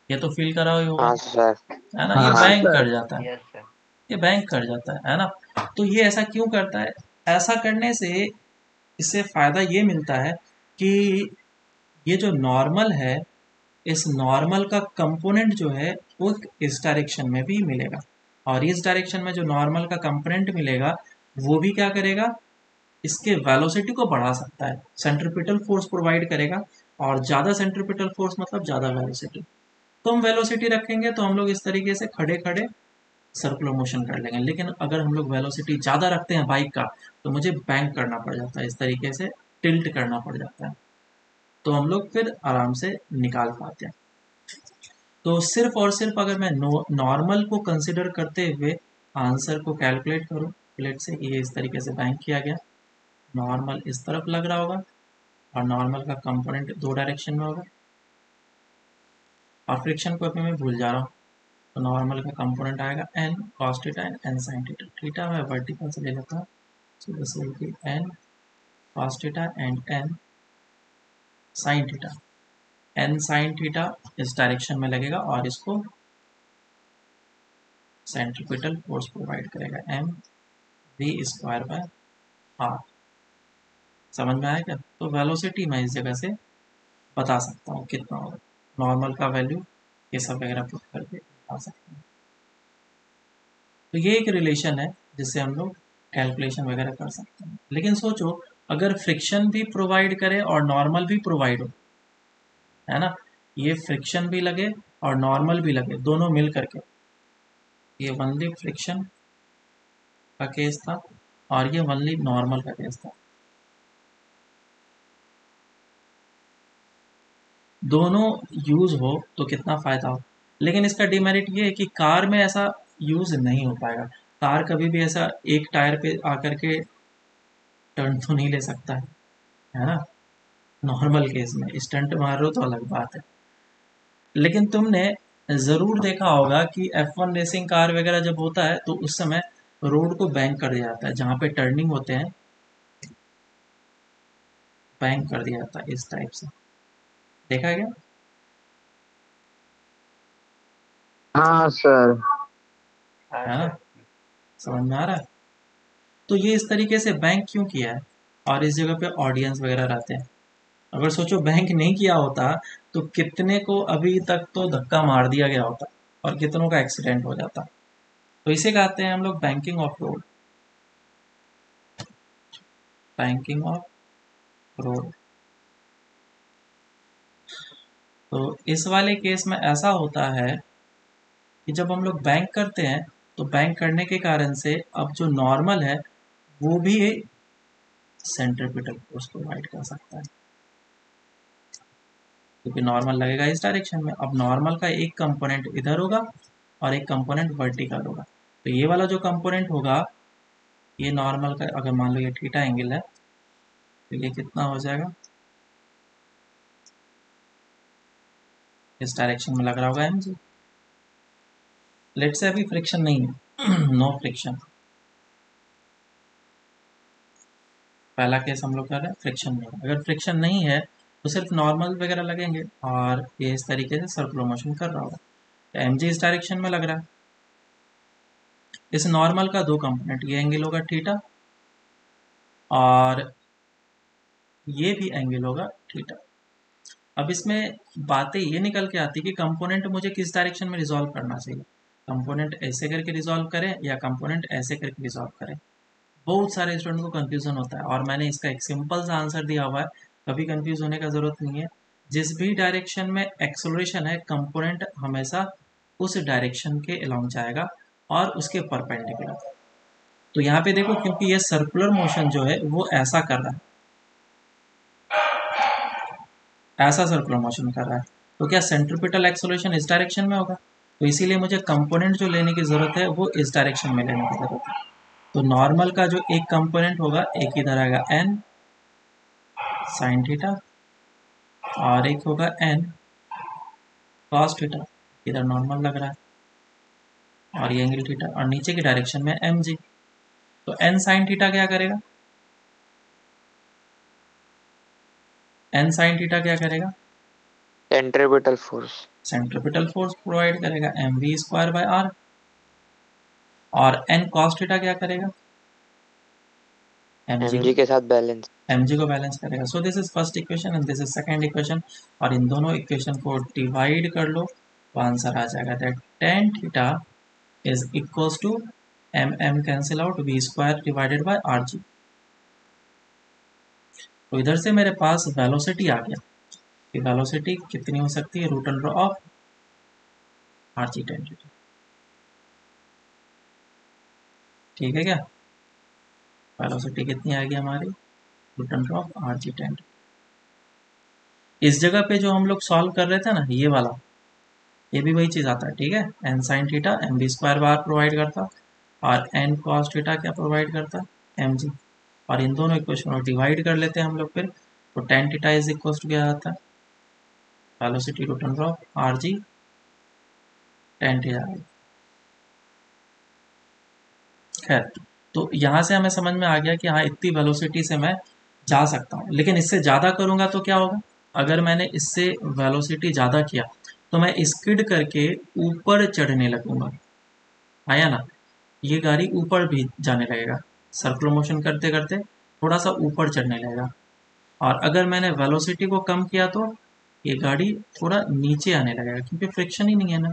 ये तो फील करा ही होगा, हाँ सर। है ना। ये हाँ हाँ बैंक सर। कर जाता है, यस सर। ये बैंक कर जाता है ना। तो ये ऐसा क्यों करता है? ऐसा करने से इससे फायदा ये मिलता है कि ये जो नॉर्मल है, इस नॉर्मल का कंपोनेंट जो है वो इस डायरेक्शन में भी मिलेगा, और इस डायरेक्शन में जो नॉर्मल का कंपोनेंट मिलेगा वो भी क्या करेगा, इसके वेलोसिटी को बढ़ा सकता है, सेंट्रीपिटल फोर्स प्रोवाइड करेगा। और ज़्यादा सेंट्रीपिटल फोर्स मतलब ज़्यादा वेलोसिटी। तो हम वेलोसिटी रखेंगे तो हम लोग इस तरीके से खड़े खड़े सर्कुलर मोशन कर लेंगे। लेकिन अगर हम लोग वेलोसिटी ज़्यादा रखते हैं बाइक का, तो मुझे बैंक करना पड़ जाता है, इस तरीके से टिल्ट करना पड़ जाता है, तो हम लोग फिर आराम से निकाल पाते हैं। तो सिर्फ और सिर्फ अगर मैं नॉर्मल को कंसिडर करते हुए आंसर को कैलकुलेट करूँ, लेट से ये इस तरीके से बैंक किया गया, नॉर्मल इस तरफ लग रहा होगा और नॉर्मल का कंपोनेंट दो डायरेक्शन में होगा, और फ्रिक्शन को अभी मैं भूल जा रहा हूँ। तो नॉर्मल का कंपोनेंट आएगा n cos theta and n sine theta. Theta मैं वर्टिकल से ले लेता हूँ, so this will be n cos theta and n sin theta। n sin theta इस डायरेक्शन में लगेगा और इसको सेंट्रीपिटल फोर्स प्रोवाइड करेगा m v square by r। समझ में आया क्या? तो वेलोसिटी मैं इस जगह से बता सकता हूँ कितना होगा, नॉर्मल का वैल्यू ये सब वगैरह पुट करके बता सकते हैं। तो ये एक रिलेशन है जिससे हम लोग कैलकुलेशन वगैरह कर सकते हैं। लेकिन सोचो अगर फ्रिक्शन भी प्रोवाइड करे और नॉर्मल भी प्रोवाइड हो, है ना, ये फ्रिक्शन भी लगे और नॉर्मल भी लगे, दोनों मिल करके, ये वनली फ्रिक्शन का केस था और ये वनली नॉर्मल का केस था। दोनों यूज हो तो कितना फायदा हो। लेकिन इसका डिमेरिट ये है कि कार में ऐसा यूज नहीं हो पाएगा। कार कभी भी ऐसा एक टायर पे आकर के टर्न तो नहीं ले सकता है ना। नॉर्मल केस में स्टंट मार रहे हो तो अलग बात है। लेकिन तुमने ज़रूर देखा होगा कि F1 रेसिंग कार वगैरह जब होता है तो उस समय रोड को बैंक कर दिया जाता है, जहाँ पे टर्निंग होते हैं बैंक कर दिया जाता है इस टाइप से। देखा गया? हाँ सर। हाँ है ना, सर। समझ में आ रहा है? तो ये इस तरीके से बैंक क्यों किया है, और इस जगह पे ऑडियंस वगैरह रहते हैं। अगर सोचो बैंक नहीं किया होता तो कितने को अभी तक तो धक्का मार दिया गया होता और कितनों का एक्सीडेंट हो जाता। तो इसे कहते हैं हम लोग banking of road, banking of road. तो इस वाले केस में ऐसा होता है कि जब हम लोग बैंक करते हैं तो बैंक करने के कारण से अब जो नॉर्मल है वो भी सेंट्रीपिटल फोर्स प्रोवाइड कर सकता है, क्योंकि नॉर्मल लगेगा इस डायरेक्शन में। अब नॉर्मल का एक कंपोनेंट इधर होगा और एक कंपोनेंट वर्टिकल होगा। तो ये वाला जो कंपोनेंट होगा, ये नॉर्मल का अगर मान लो ये थीटा एंगल है तो ये कितना हो जाएगा, इस डायरेक्शन में लग रहा होगा एम जी। लेट से अभी फ्रिक्शन नहीं है नो फ्रिक्शन। पहला केस हम लोग कर रहे हैं फ्रिक्शन नहीं है। अगर फ्रिक्शन नहीं है तो सिर्फ नॉर्मल वगैरह लगेंगे और ये इस तरीके से सर्कुलर मोशन कर रहा होगा। तो एम जी इस डायरेक्शन में लग रहा है। इस नॉर्मल का दो कंपोनेंट, ये एंगल होगा थीटा और ये भी एंगल होगा थीटा। अब इसमें बातें ये निकल के आती कि कंपोनेंट मुझे किस डायरेक्शन में रिजॉल्व करना चाहिए, कंपोनेंट ऐसे करके रिजॉल्व करें या कंपोनेंट ऐसे करके रिजॉल्व करें। बहुत सारे स्टूडेंट को कंफ्यूजन होता है और मैंने इसका एक सिंपल सा आंसर दिया हुआ है, कभी कंफ्यूज होने का ज़रूरत नहीं है। जिस भी डायरेक्शन में एक्सेलरेशन है कंपोनेंट हमेशा उस डायरेक्शन के अलोंग जाएगा और उसके परपेंडिकुलर। तो यहाँ पे देखो, क्योंकि ये सर्कुलर मोशन जो है वो ऐसा कर रहा है, ऐसा सर्कुलर मोशन कर रहा है, तो क्या सेंट्रीपिटल एक्सेलरेशन इस डायरेक्शन में होगा? तो इसीलिए मुझे कंपोनेंट जो लेने की ज़रूरत है वो इस डायरेक्शन में लेने की ज़रूरत है। तो नॉर्मल का जो एक कंपोनेंट होगा, एक इधर आएगा n साइन थीटा और एक होगा n कॉस थीटा, इधर नॉर्मल लग रहा है और ये एंगल थीटा, और नीचे की डायरेक्शन में mg। तो n साइन थीटा क्या करेगा, n साइन थीटा क्या करेगा, centripetal force centripetal force provide करेगा mv स्क्वायर बाय r। और n कॉस थीटा क्या करेगा, mg के साथ बैलेंस। mg को बैलेंस करेगा। सो this is first equation and this is second equation, और इन दोनों इक्वेशन को डिवाइड कर लो तो आंसर आ जाएगा that tan theta is equals to m cancel out v square divided by rg। तो इधर से मेरे पास वेलोसिटी आ गया कि वेलोसिटी कितनी हो सकती है, root under of rg tan theta. ठीक है क्या, वेलोसिटी कितनी आएगी हमारी, root under of rg tan। इस जगह पे जो हम लोग सॉल्व कर रहे थे ना, ये वाला, ये भी वही चीज़ आता है। ठीक है, n sine theta m b square बार प्रोवाइड करता और एन कॉस थीटा क्या प्रोवाइड करता, एम जी। और इन दोनों इक्वेशन को डिवाइड कर लेते हैं हम लोग फिर, तो tan theta is equal to क्या आता है, velocity root under of R G tan theta. खैर, तो यहाँ से हमें समझ में आ गया कि हाँ इतनी वेलोसिटी से मैं जा सकता हूँ, लेकिन इससे ज़्यादा करूँगा तो क्या होगा, अगर मैंने इससे वेलोसिटी ज़्यादा किया तो मैं स्किड करके ऊपर चढ़ने लगूंगा, आया ना, ये गाड़ी ऊपर भी जाने लगेगा, सर्कुलर मोशन करते करते थोड़ा सा ऊपर चढ़ने लगेगा। और अगर मैंने वेलोसिटी को कम किया तो ये गाड़ी थोड़ा नीचे आने लगेगा, क्योंकि फ्रिक्शन ही नहीं है ना।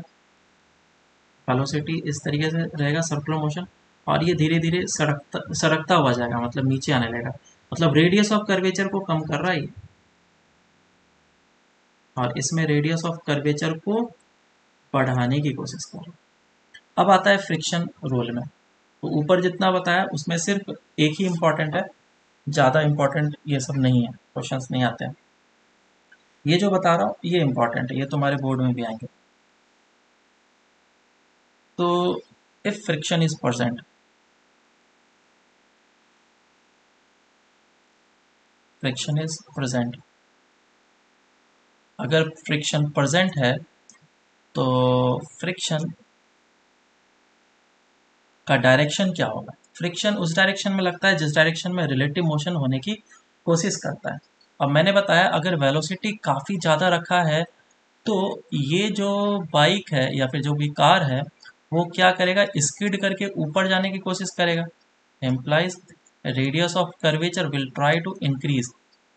वेलोसिटी इस तरीके से रहेगा सर्कुलर मोशन, और ये धीरे धीरे सरकता हुआ जाएगा, मतलब नीचे आने लगेगा, मतलब रेडियस ऑफ कर्वेचर को कम कर रहा है ये। और इसमें रेडियस ऑफ कर्वेचर को बढ़ाने की कोशिश कर रहा है। अब आता है फ्रिक्शन रोल में, तो ऊपर जितना बताया उसमें सिर्फ एक ही इम्पॉर्टेंट है, ज़्यादा इम्पॉर्टेंट ये सब नहीं है, क्वेश्चंस नहीं आते हैं। ये जो बता रहा हूँ ये इम्पॉर्टेंट है, ये तुम्हारे बोर्ड में भी आएंगे। तो if friction is present, friction is present, अगर फ्रिक्शन प्रेजेंट है तो फ्रिक्शन का डायरेक्शन क्या होगा, फ्रिक्शन उस डायरेक्शन में लगता है जिस डायरेक्शन में रिलेटिव मोशन होने की कोशिश करता है। अब मैंने बताया अगर वेलोसिटी काफ़ी ज़्यादा रखा है तो ये जो बाइक है या फिर जो भी कार है वो क्या करेगा, स्किड करके ऊपर जाने की कोशिश करेगा, implies radius of curvature will try to increase.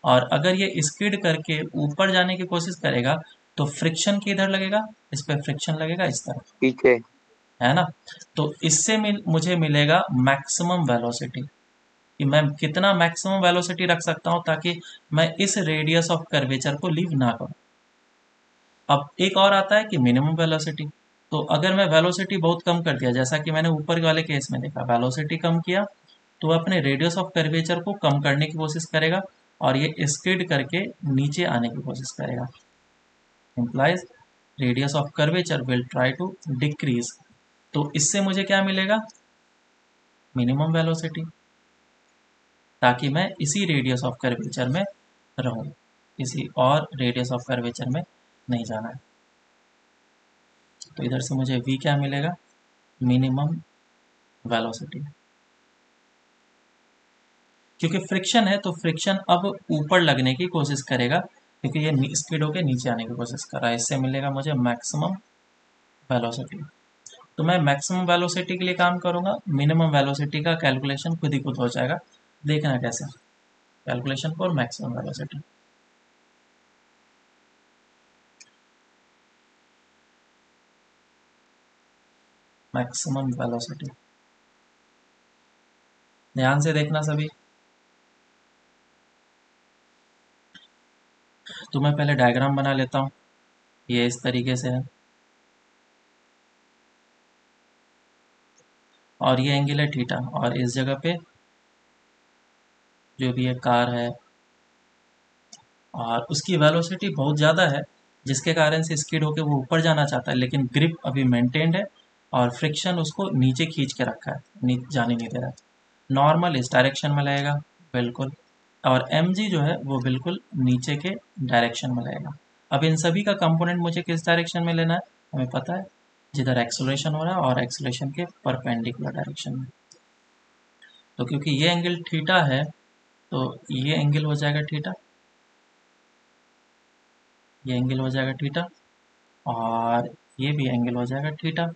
और अगर ये स्किड करके ऊपर जाने की कोशिश करेगा तो फ्रिक्शन किधर लगेगा, इस पर फ्रिक्शन लगेगा इस तरफ, पीछे, है ना। तो इससे मुझे मिलेगा मैक्सिमम वेलोसिटी, कि मैं कितना मैक्सिमम वेलोसिटी रख सकता हूँ ताकि मैं इस रेडियस ऑफ कर्वेचर को लीव ना करूँ। अब एक और आता है कि मिनिमम वेलोसिटी, तो अगर मैं वेलोसिटी बहुत कम कर दिया, जैसा कि मैंने ऊपर वाले केस में देखा, वेलोसिटी कम किया तो वह अपने रेडियस ऑफ कर्वेचर को कम करने की कोशिश करेगा और ये स्किड करके नीचे आने की कोशिश करेगा, implies radius of curvature will try to decrease. तो इससे मुझे क्या मिलेगा, मिनिमम वेलोसिटी, ताकि मैं इसी रेडियस ऑफ कर्वेचर में रहूं, किसी और रेडियस ऑफ कर्वेचर में नहीं जाना है। तो इधर से मुझे v क्या मिलेगा, मिनिमम वेलोसिटी। क्योंकि फ्रिक्शन है तो फ्रिक्शन अब ऊपर लगने की कोशिश करेगा, क्योंकि ये स्पीड होकर नीचे आने की कोशिश कर रहा है, इससे मिलेगा मुझे मैक्सिमम वेलोसिटी। तो मैं मैक्सिमम वेलोसिटी के लिए काम करूंगा, मिनिमम वेलोसिटी का कैलकुलेशन खुद ही खुद हो जाएगा, देखना कैसे calculation for maximum velocity. Maximum velocity, ध्यान से देखना सभी। तो मैं पहले डायग्राम बना लेता हूँ, ये इस तरीके से है और ये एंगल है थीटा, और इस जगह पे जो भी ये कार है और उसकी वेलोसिटी बहुत ज़्यादा है, जिसके कारण से स्किड होकर वो ऊपर जाना चाहता है, लेकिन ग्रिप अभी मेंटेन्ड है और फ्रिक्शन उसको नीचे खींच के रखा है, जाने नहीं दे रहा है। नॉर्मल इस डायरेक्शन में लगेगा बिल्कुल, और mg जो है वो बिल्कुल नीचे के डायरेक्शन में लगेगा। अब इन सभी का कंपोनेंट मुझे किस डायरेक्शन में लेना है, हमें पता है जिधर एक्सेलरेशन हो रहा है और एक्सेलरेशन के परपेंडिकुलर डायरेक्शन में। तो क्योंकि ये एंगल थीटा है तो ये एंगल हो जाएगा थीटा, ये एंगल हो जाएगा थीटा, और ये भी एंगल हो जाएगा थीटा,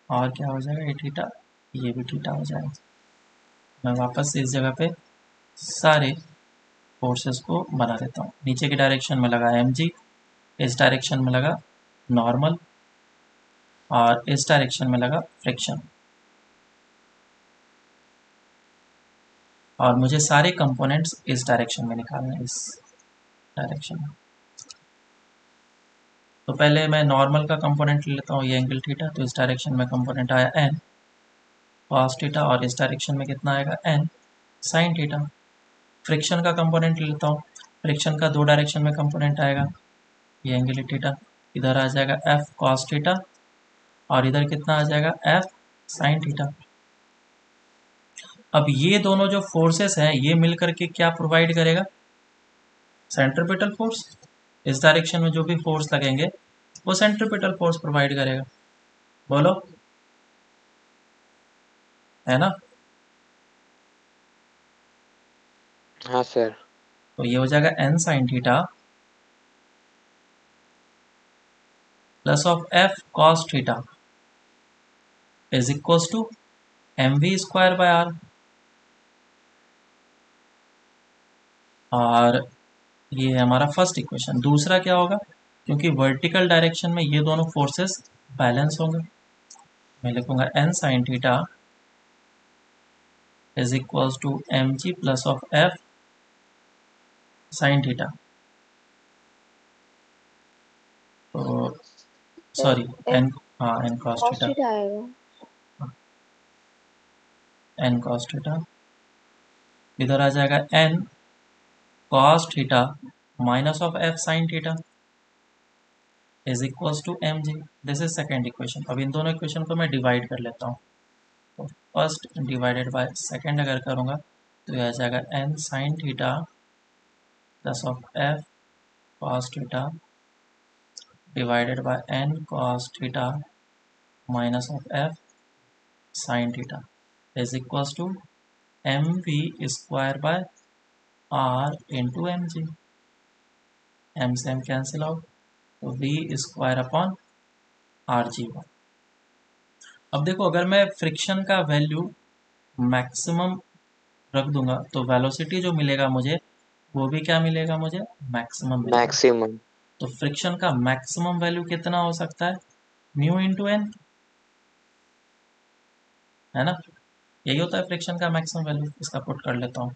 और क्या हो जाएगा ये थीटा, ये भी थीटा हो जाएगा। मैं वापस से इस जगह पे सारे फोर्सेस को बना देता हूँ। नीचे की डायरेक्शन में लगा mg, इस डायरेक्शन में लगा नॉर्मल, और इस डायरेक्शन में लगा फ्रिक्शन, और मुझे सारे कंपोनेंट्स इस डायरेक्शन में निकालने हैं, इस डायरेक्शन में। तो पहले मैं नॉर्मल का कंपोनेंट ले लेता हूँ, ये एंगल थीटा, तो इस डायरेक्शन में कंपोनेंट आया n cos थीटा, और इस डायरेक्शन में कितना आएगा n sin थीटा। फ्रिक्शन का कंपोनेंट ले लेता हूँ, फ्रिक्शन का दो डायरेक्शन में कंपोनेंट आएगा, ये एंगल थीटा, इधर आ जाएगा f cos थीटा, और इधर कितना आ जाएगा f sin थीटा। अब ये दोनों जो फोर्सेस हैं ये मिलकर के क्या प्रोवाइड करेगा, सेंट्रीपिटल फोर्स। इस डायरेक्शन में जो भी फोर्स लगेंगे वो सेंट्रीपिटल फोर्स प्रोवाइड करेगा, बोलो, है ना। हाँ सर। तो ये हो जाएगा n sin theta plus of f cos theta is equals to mv square by r। और ये है हमारा फर्स्ट इक्वेशन। दूसरा क्या होगा, क्योंकि वर्टिकल डायरेक्शन में ये दोनों फोर्सेस बैलेंस होंगे, मैं लिखूंगा n sin theta is equals to mg plus of f sin theta. तो सॉरी n, हाँ n cos cos theta, theta आएगा। n cos थीटा, इधर आ जाएगा n cos theta minus of f sin theta is equals to mg। This is second equation. अब इन दोनों equation को मैं डिवाइड कर लेता हूँ, तो फर्स्ट डिवाइडेड बाय सेकेंड अगर करूँगा तो यह आ जाएगा n sin theta plus of f cos theta divided by n cos theta minus of f sin theta is equals to mv square by r into m g. M से M cancel out, तो v square upon r g. अब देखो अगर मैं friction का value maximum रख दूंगा तो वेलोसिटी जो मिलेगा मुझे वो भी क्या मिलेगा, मुझे मैक्सिमम मिलेगा। मैक्सिमम। तो फ्रिक्शन का मैक्सिमम वैल्यू कितना हो सकता है, म्यू इंटू एन, है ना। यही होता है फ्रिक्शन का मैक्सिमम वैल्यू। इसका पुट कर लेता हूँ,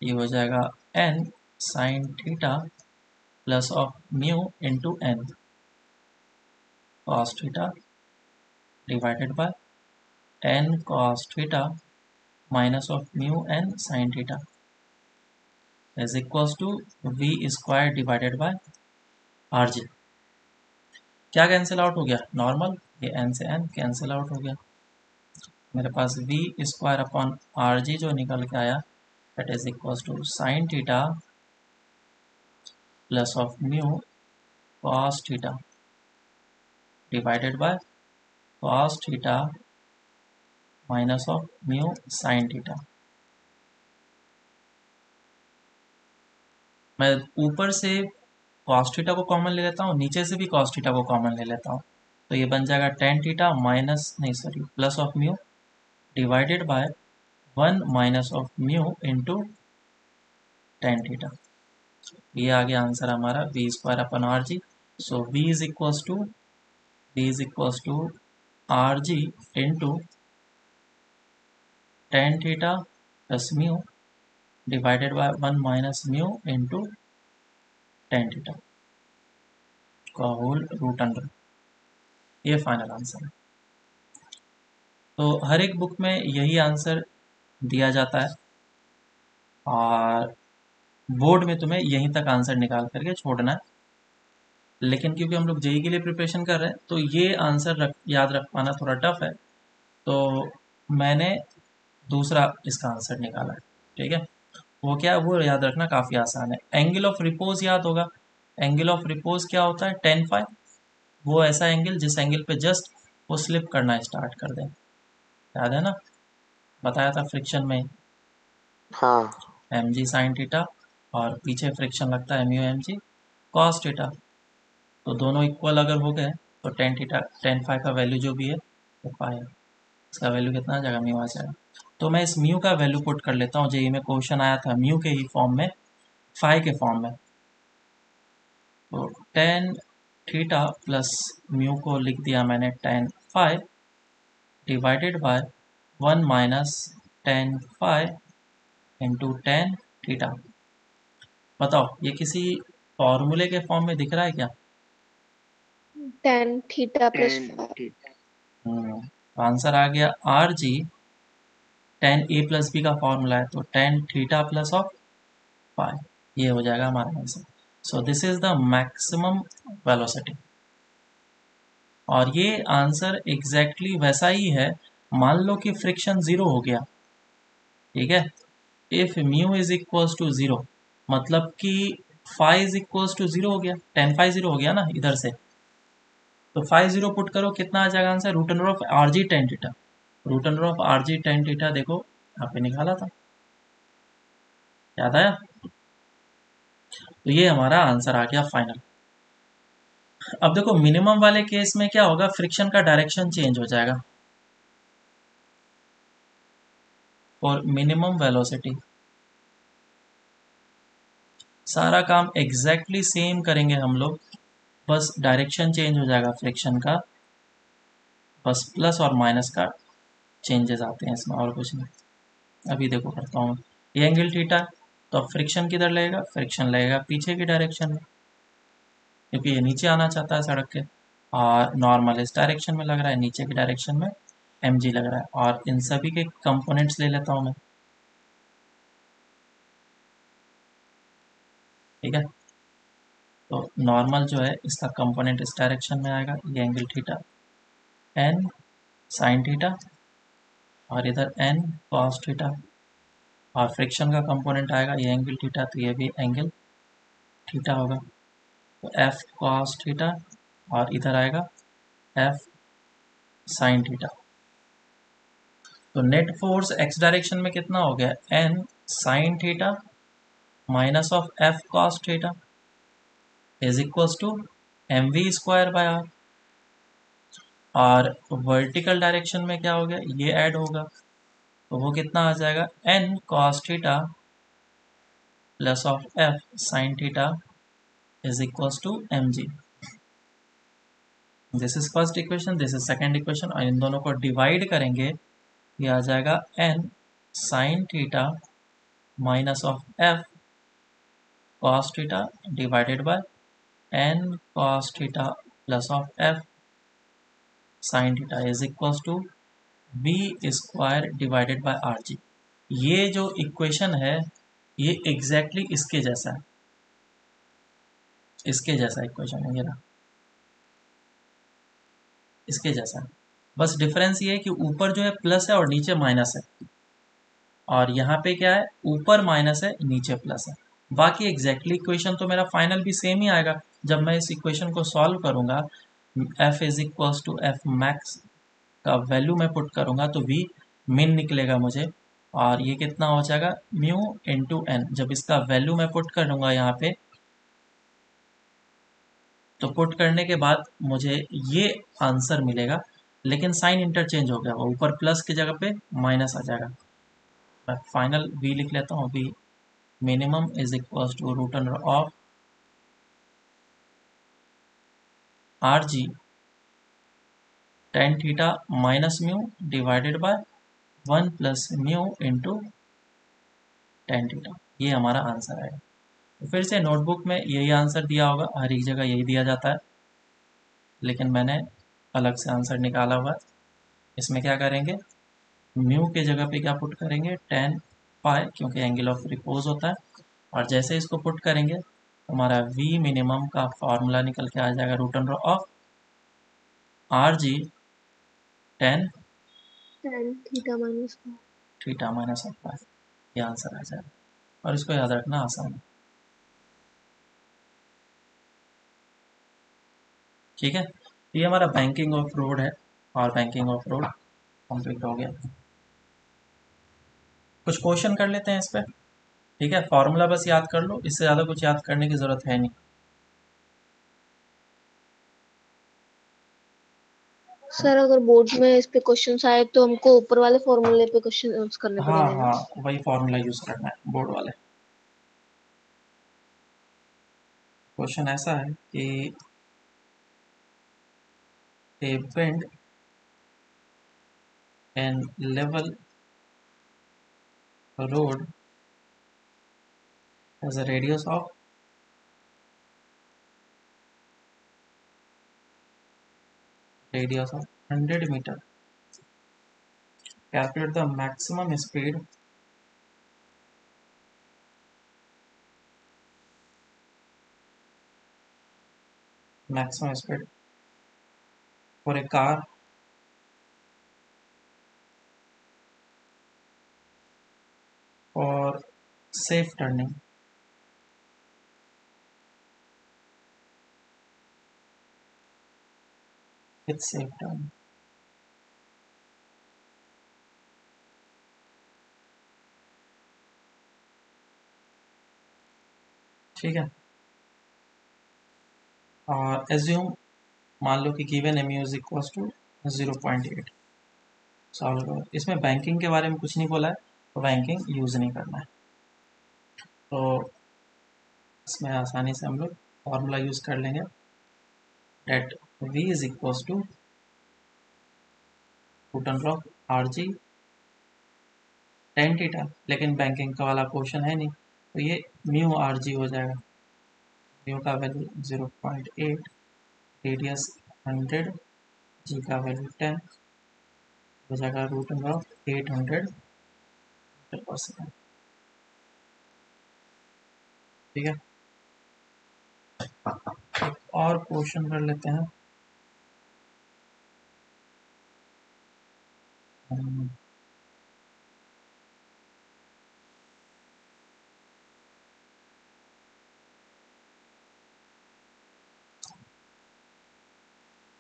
ये हो जाएगा n sine theta plus of mu into n cos theta divided by n cos theta minus of mu n sine theta is equals to v square divided by r g. क्या cancel out हो गया, normal, ये n से n cancel out हो गया। मेरे पास v square upon r g जो निकल के आया that is equals to sine theta plus of mu cos theta divided by cos theta minus of mu sine theta. मैं ऊपर से cos थीटा को कॉमन ले लेता हूँ, नीचे से भी cos थीटा को कॉमन ले लेता हूँ, तो ये बन जाएगा tan थीटा माइनस नहीं sorry plus of mu divided by 1 minus of mu into tan theta. ये आ गया आंसर हमारा v square upon r g. So v is equals to r g into tan theta plus mu divided by 1 minus mu into tan theta का whole root under. ये final answer है। तो हर एक book में यही answer दिया जाता है, और बोर्ड में तुम्हें यहीं तक आंसर निकाल करके छोड़ना है, लेकिन क्योंकि हम लोग जेई के लिए प्रिपरेशन कर रहे हैं तो ये आंसर याद रख पाना थोड़ा टफ है, तो मैंने दूसरा इसका आंसर निकाला है। ठीक है, वो क्या है वो याद रखना काफ़ी आसान है। एंगल ऑफ रिपोज याद होगा, एंगल ऑफ रिपोज क्या होता है, tan phi। वो ऐसा एंगल जिस एंगल पे जस्ट वो स्लिप करना स्टार्ट कर दे, याद है ना, बताया था फ्रिक्शन में हाँ mg sin थीटा और पीछे फ्रिक्शन लगता है म्यू mg cos थीटा, तो दोनों इक्वल अगर हो गए तो tan थीटा tan phi का वैल्यू जो भी है वो पाई है, इसका वैल्यू कितना आ जाएगा, म्यू आ जाएगा। तो मैं इस म्यू का वैल्यू पुट कर लेता हूँ, जेई में क्वेश्चन आया था म्यू के ही फॉर्म में, फाई के फॉर्म में। तो tan थीटा प्लस म्यू को लिख दिया मैंने tan phi divided by 1 minus tan phi into tan theta. बताओ ये किसी फॉर्मूले के फॉर्म में दिख रहा है क्या? tan theta plus phi. Answer आ गया R G, tan a plus B का फॉर्मूला है तो tan theta plus of phi, ये हो जाएगा हमारा answer. So this is the maximum velocity, और ये आंसर एग्जैक्टली वैसा ही है। मान लो कि फ्रिक्शन जीरो हो गया, ठीक है, if mu is equals to zero, मतलब कि phi is equals to zero हो गया, tan फाई जीरो हो गया ना इधर से, तो फाई जीरो पुट करो कितना आ जाएगा answer, root under of R G tan theta, root under of R G tan theta देखो यहाँ पे निकाला था, याद आया? तो ये हमारा आंसर आ गया फाइनल। अब देखो मिनिमम वाले केस में क्या होगा, फ्रिक्शन का डायरेक्शन चेंज हो जाएगा और मिनिमम वेलोसिटी, सारा काम एग्जैक्टली सेम करेंगे हम लोग, बस डायरेक्शन चेंज हो जाएगा फ्रिक्शन का, बस प्लस और माइनस का चेंजेस आते हैं इसमें, और कुछ नहीं। अभी देखो करता हूँ, ये एंगल थीटा, तो अब फ्रिक्शन किधर लगेगा, फ्रिक्शन लगेगा पीछे की डायरेक्शन में, क्योंकि ये नीचे आना चाहता है सड़क के, और नॉर्मल इस डायरेक्शन में लग रहा है, नीचे की डायरेक्शन में mg लग रहा है। और इन सभी के कंपोनेंट्स ले लेता हूँ मैं, ठीक है, तो नॉर्मल जो है इसका कंपोनेंट इस डायरेक्शन में आएगा, ये angle theta n sine theta, और इधर n cos थीटा, और फ्रिक्शन का कंपोनेंट आएगा ये एंगल थीटा, तो ये भी एंगल थीटा होगा, तो f cos थीटा, और इधर आएगा f साइन थीटा। तो नेट फोर्स x डायरेक्शन में कितना हो गया, n sine theta minus of f cos theta is equals to mv square by r, और वर्टिकल डायरेक्शन में क्या हो गया, ये ऐड होगा, तो वो कितना आ जाएगा, n cos theta plus of f sine theta is equals to mg। This is first equation, this is second equation, और इन दोनों को डिवाइड करेंगे, ये आ जाएगा n sine theta minus of f cos theta divided by n cos theta plus of f sine theta is equals to b square divided by r g. ये जो इक्वेशन है ये एग्जैक्टली इसके जैसा है, इसके जैसा इक्वेशन है ये ना, इसके जैसा है, बस डिफरेंस ये है कि ऊपर जो है प्लस है और नीचे माइनस है, और यहाँ पे क्या है, ऊपर माइनस है नीचे प्लस है। बाकी एग्जैक्टली इक्वेशन तो मेरा फाइनल भी सेम ही आएगा। जब मैं इस इक्वेशन को सॉल्व करूँगा, f is equals to f max का वैल्यू मैं पुट करूँगा तो v मिन निकलेगा मुझे, और ये कितना हो जाएगा, म्यू इंटू एन। जब इसका वैल्यू मैं पुट करूँगा यहाँ पे, तो पुट करने के बाद मुझे ये आंसर मिलेगा, लेकिन साइन इंटरचेंज हो गया, वो ऊपर प्लस की जगह पे माइनस आ जाएगा। मैं फाइनल v लिख लेता हूँ, v minimum is equals to root under of R G tan theta minus mu divided by 1 plus mu into tan theta, ये हमारा आंसर आएगा। तो फिर से नोटबुक में यही आंसर दिया होगा, हर एक जगह यही दिया जाता है, लेकिन मैंने अलग से आंसर निकाला हुआ है। इसमें क्या करेंगे, म्यू के जगह पे क्या पुट करेंगे, टेन पाई, क्योंकि एंगल ऑफ रिपोज होता है, और जैसे इसको पुट करेंगे तो हमारा वी मिनिमम का फॉर्मूला निकल के आ जाएगा root under of are G 10 tan theta minus phi. Theta minus of pi, ये आंसर आ जाएगा और इसको याद रखना आसान है। ठीक है, ये हमारा बैंकिंग ऑफ रोड है और बैंकिंग ऑफ रोड कंप्लीट हो गया। कुछ क्वेश्चन कर लेते हैं इस पर। ठीक है, फॉर्मूला बस याद कर लो, इससे ज़्यादा कुछ याद करने की ज़रूरत है नहीं। सर अगर बोर्ड में इस पे क्वेश्चंस आए तो हमको ऊपर वाले फॉर्मूले पे क्वेश्चन करने हाँ पड़ेंगे ना? हाँ, वही फॉर्मूला यूज़ करना है बोर्ड वाले। क्वेश्चन ऐसा है कि a bend and level road has a radius of radius of 100 meter. Calculate the maximum speed for a car for safe turning. With safe turning. ठीक है, और एज्यूम मान लो कि given m is equal to 0.8। Solve करो। इसमें banking के बारे में कुछ नहीं बोला है तो बैंकिंग यूज़ नहीं करना है। तो इसमें आसानी से हम लोग फॉर्मूला यूज़ कर लेंगे that v is equal to root under of R G tan theta, लेकिन बैंकिंग का वाला क्वेश्चन है नहीं तो ये म्यू आर जी हो जाएगा। म्यू का वैल्यू 0.8, रेडियस 100, जी का वैल्यू 10 हो जाएगा root under of 800 metre per second. ठीक है, और क्वेश्चन कर लेते हैं।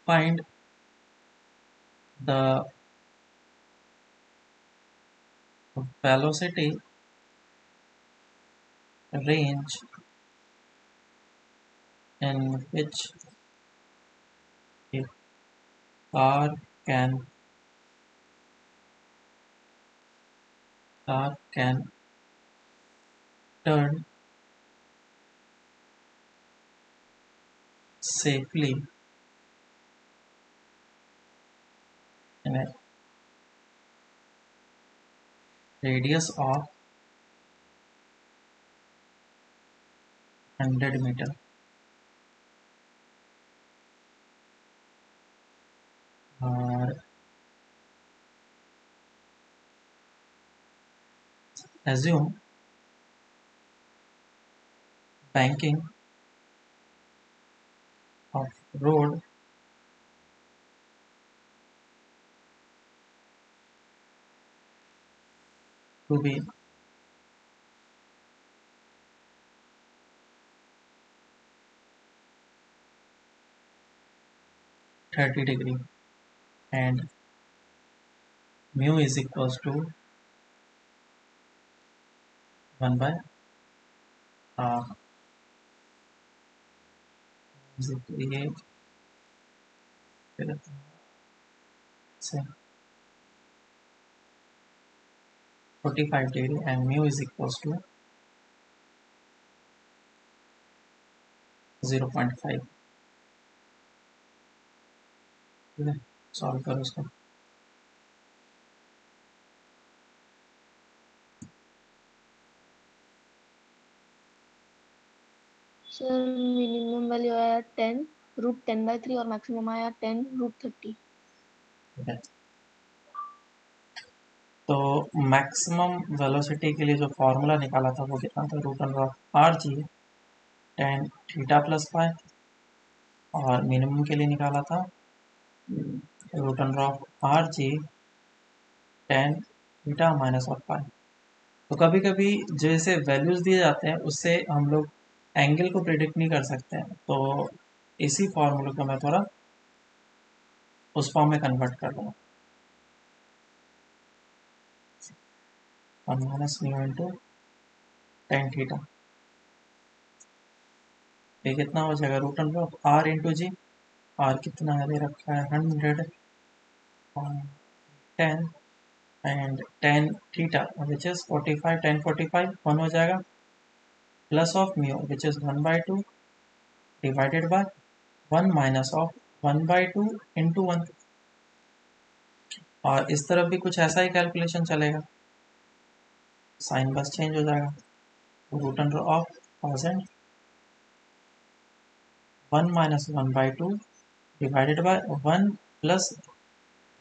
Find the velocity range in which a car can turn safely in a radius of 100 meter। और assume banking of road to be 30 degree and mu is equals to 1 by ये 45 degree and mu is equals to 0.5। ठीक है, solve करो इसको। Sir minimum value आया 10 √10/3 और maximum आया 10 √30। ठीक है, तो मैक्सिमम वेलोसिटी के लिए जो फॉर्मूला निकाला था वो कितना था, root under of R G tan theta plus pi, और मिनिमम के लिए निकाला था root under of R G tan theta minus of pi. तो कभी कभी जैसे वैल्यूज दिए जाते हैं उससे हम लोग एंगल को प्रिडिक्ट नहीं कर सकते हैं, तो इसी फॉर्मूले को मैं थोड़ा उस फॉर्म में कन्वर्ट कर दूँगा, 1 minus mu into tan theta, ये कितना हो जाएगा, root under of r into g, r कितना है दे रखा है 100 और 10 and tan theta which is 45, 10 45 1 हो जाएगा, plus of mu which is 1/2 divided by 1 minus of 1/2 into 1। और इस तरफ भी कुछ ऐसा ही कैलकुलेशन चलेगा, साइन बस चेंज हो जाएगा, root under of 1000 1 minus 1/2 divided by 1 plus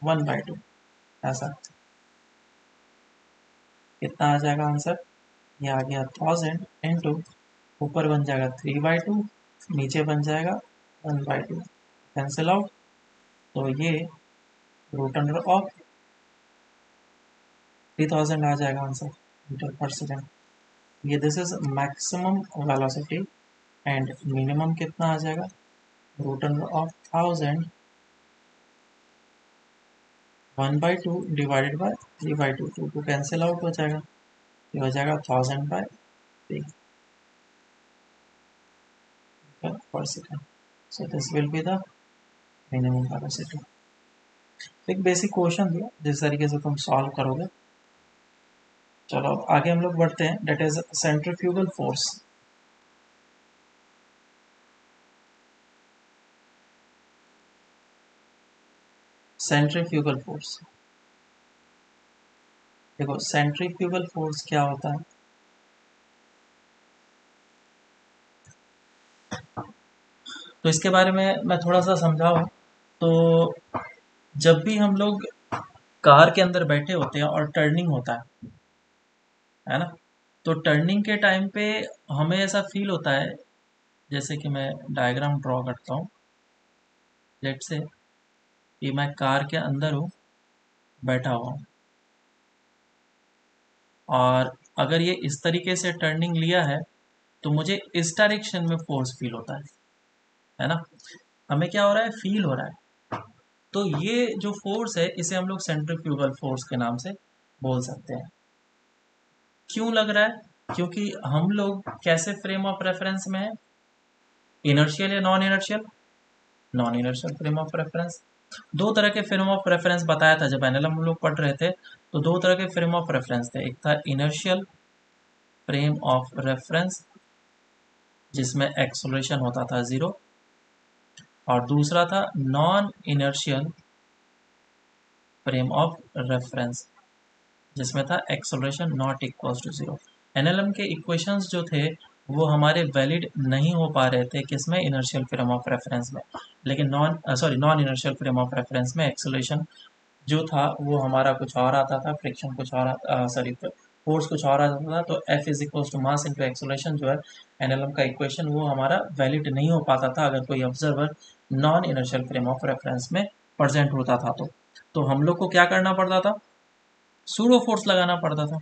1/2, ऐसा कितना आ जाएगा आंसर, ये आ गया 1000 इंटू ऊपर बन जाएगा 3/2, नीचे बन जाएगा 1/2, कैंसिल आउट, तो ये रूट अंडर ऑफ 3000 आ जाएगा आंसर मीटर पर सेकेंड। ये this is maximum velocity and minimum कितना आ जाएगा, root under of 1000 1/2 divided by 3/2, 2 cancel out हो जाएगा, ये हो जाएगा 1000/3 per second। So this will be the minimum velocity। एक बेसिक क्वेश्चन दिया जिस तरीके से तुम सॉल्व करोगे। चलो अब आगे हम लोग बढ़ते हैं, that is centrifugal force. Centrifugal force, देखो सेंट्रीफ्यूगल फोर्स क्या होता है, तो इसके बारे में मैं थोड़ा सा समझाऊं। तो जब भी हम लोग कार के अंदर बैठे होते हैं और टर्निंग होता है ना, तो टर्निंग के टाइम पे हमें ऐसा फील होता है, जैसे कि मैं डायग्राम ड्रॉ करता हूँ, लेट्स से कि मैं कार के अंदर हूँ, बैठा हुआ हूँ, और अगर ये इस तरीके से टर्निंग लिया है तो मुझे इस डायरेक्शन में फोर्स फील होता है ना, हमें क्या हो रहा है, फील हो रहा है। तो ये जो फोर्स है इसे हम लोग सेंट्रीफ्यूगल फोर्स के नाम से बोल सकते हैं। क्यों लग रहा है, क्योंकि हम लोग कैसे फ्रेम ऑफ रेफरेंस में है, इनर्शियल या non inertial, non inertial frame of reference. दो तरह के फ्रेम ऑफ रेफरेंस बताया था जब एनएलएम हम लोग पढ़ रहे थे, तो दो तरह के फ्रेम ऑफ रेफरेंस थे, एक था इनर्शियल फ्रेम ऑफ रेफरेंस जिसमें एक्सेलरेशन होता था 0, और दूसरा था non inertial frame of reference जिसमें था acceleration not equals to 0। NLM के इक्वेशंस जो थे वो हमारे वैलिड नहीं हो पा रहे थे किसमें, इनर्शियल फ्रेम ऑफ रेफरेंस में, लेकिन non inertial frame of reference में एक्सेलरेशन जो था वो हमारा कुछ और आता था, फ्रिक्शन कुछ और फोर्स कुछ और आता था, तो F is equals to mass into acceleration जो है एनएलएम का इक्वेशन वो हमारा वैलिड नहीं हो पाता था अगर कोई observer non inertial frame of reference में प्रेजेंट होता था। तो हम लोग को क्या करना पड़ता था, सूडो फोर्स लगाना पड़ता था,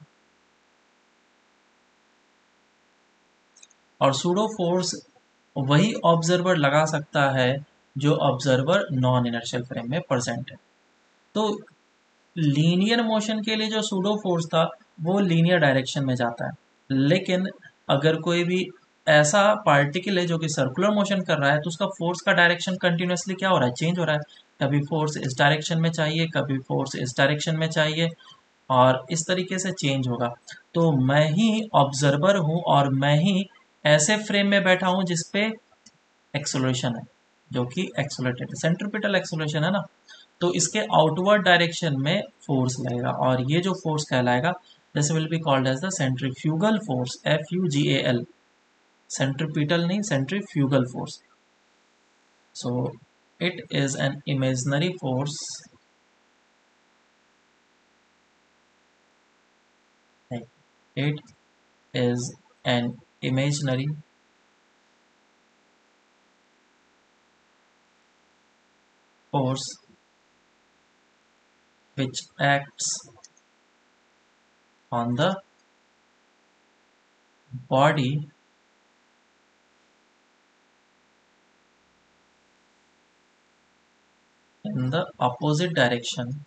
और सूडो फोर्स वही ऑब्जर्वर लगा सकता है जो ऑब्जर्वर नॉन इनर्शियल फ्रेम में प्रेजेंट है। तो लीनियर मोशन के लिए जो सूडो फोर्स था वो लीनियर डायरेक्शन में जाता है, लेकिन अगर कोई भी ऐसा पार्टिकल है जो कि सर्कुलर मोशन कर रहा है तो उसका फोर्स का डायरेक्शन कंटिन्यूसली क्या हो रहा है, चेंज हो रहा है, कभी फोर्स इस डायरेक्शन में चाहिए, कभी फोर्स इस डायरेक्शन में चाहिए, और इस तरीके से चेंज होगा। तो मैं ही ऑब्जर्वर हूँ और मैं ही ऐसे फ्रेम में बैठा हूँ जिसपे एक्सेलरेशन है, जो कि एक्सेलरेटेड सेंट्रीपिटल एक्सेलरेशन है ना, तो इसके आउटवर्ड डायरेक्शन में फोर्स लगेगा, और ये जो फोर्स कहलाएगा this will be called as the centrifugal force, FUGAL, centripetal नहीं, centrifugal force. So it is an imaginary force it is an imaginary force which acts on the body in the opposite direction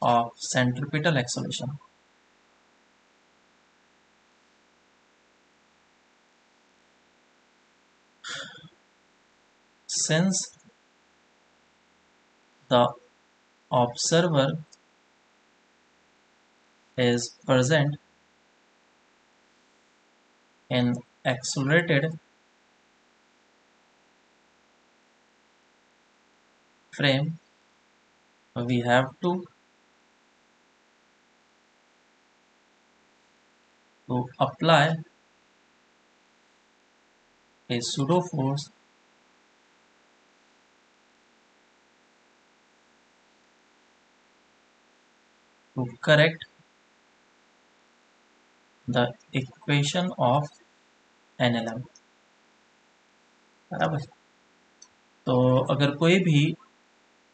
of centripetal acceleration. Since the observer is present in accelerated frame, we have to apply a pseudo force to correct the equation of NLM. बराबर। तो अगर कोई भी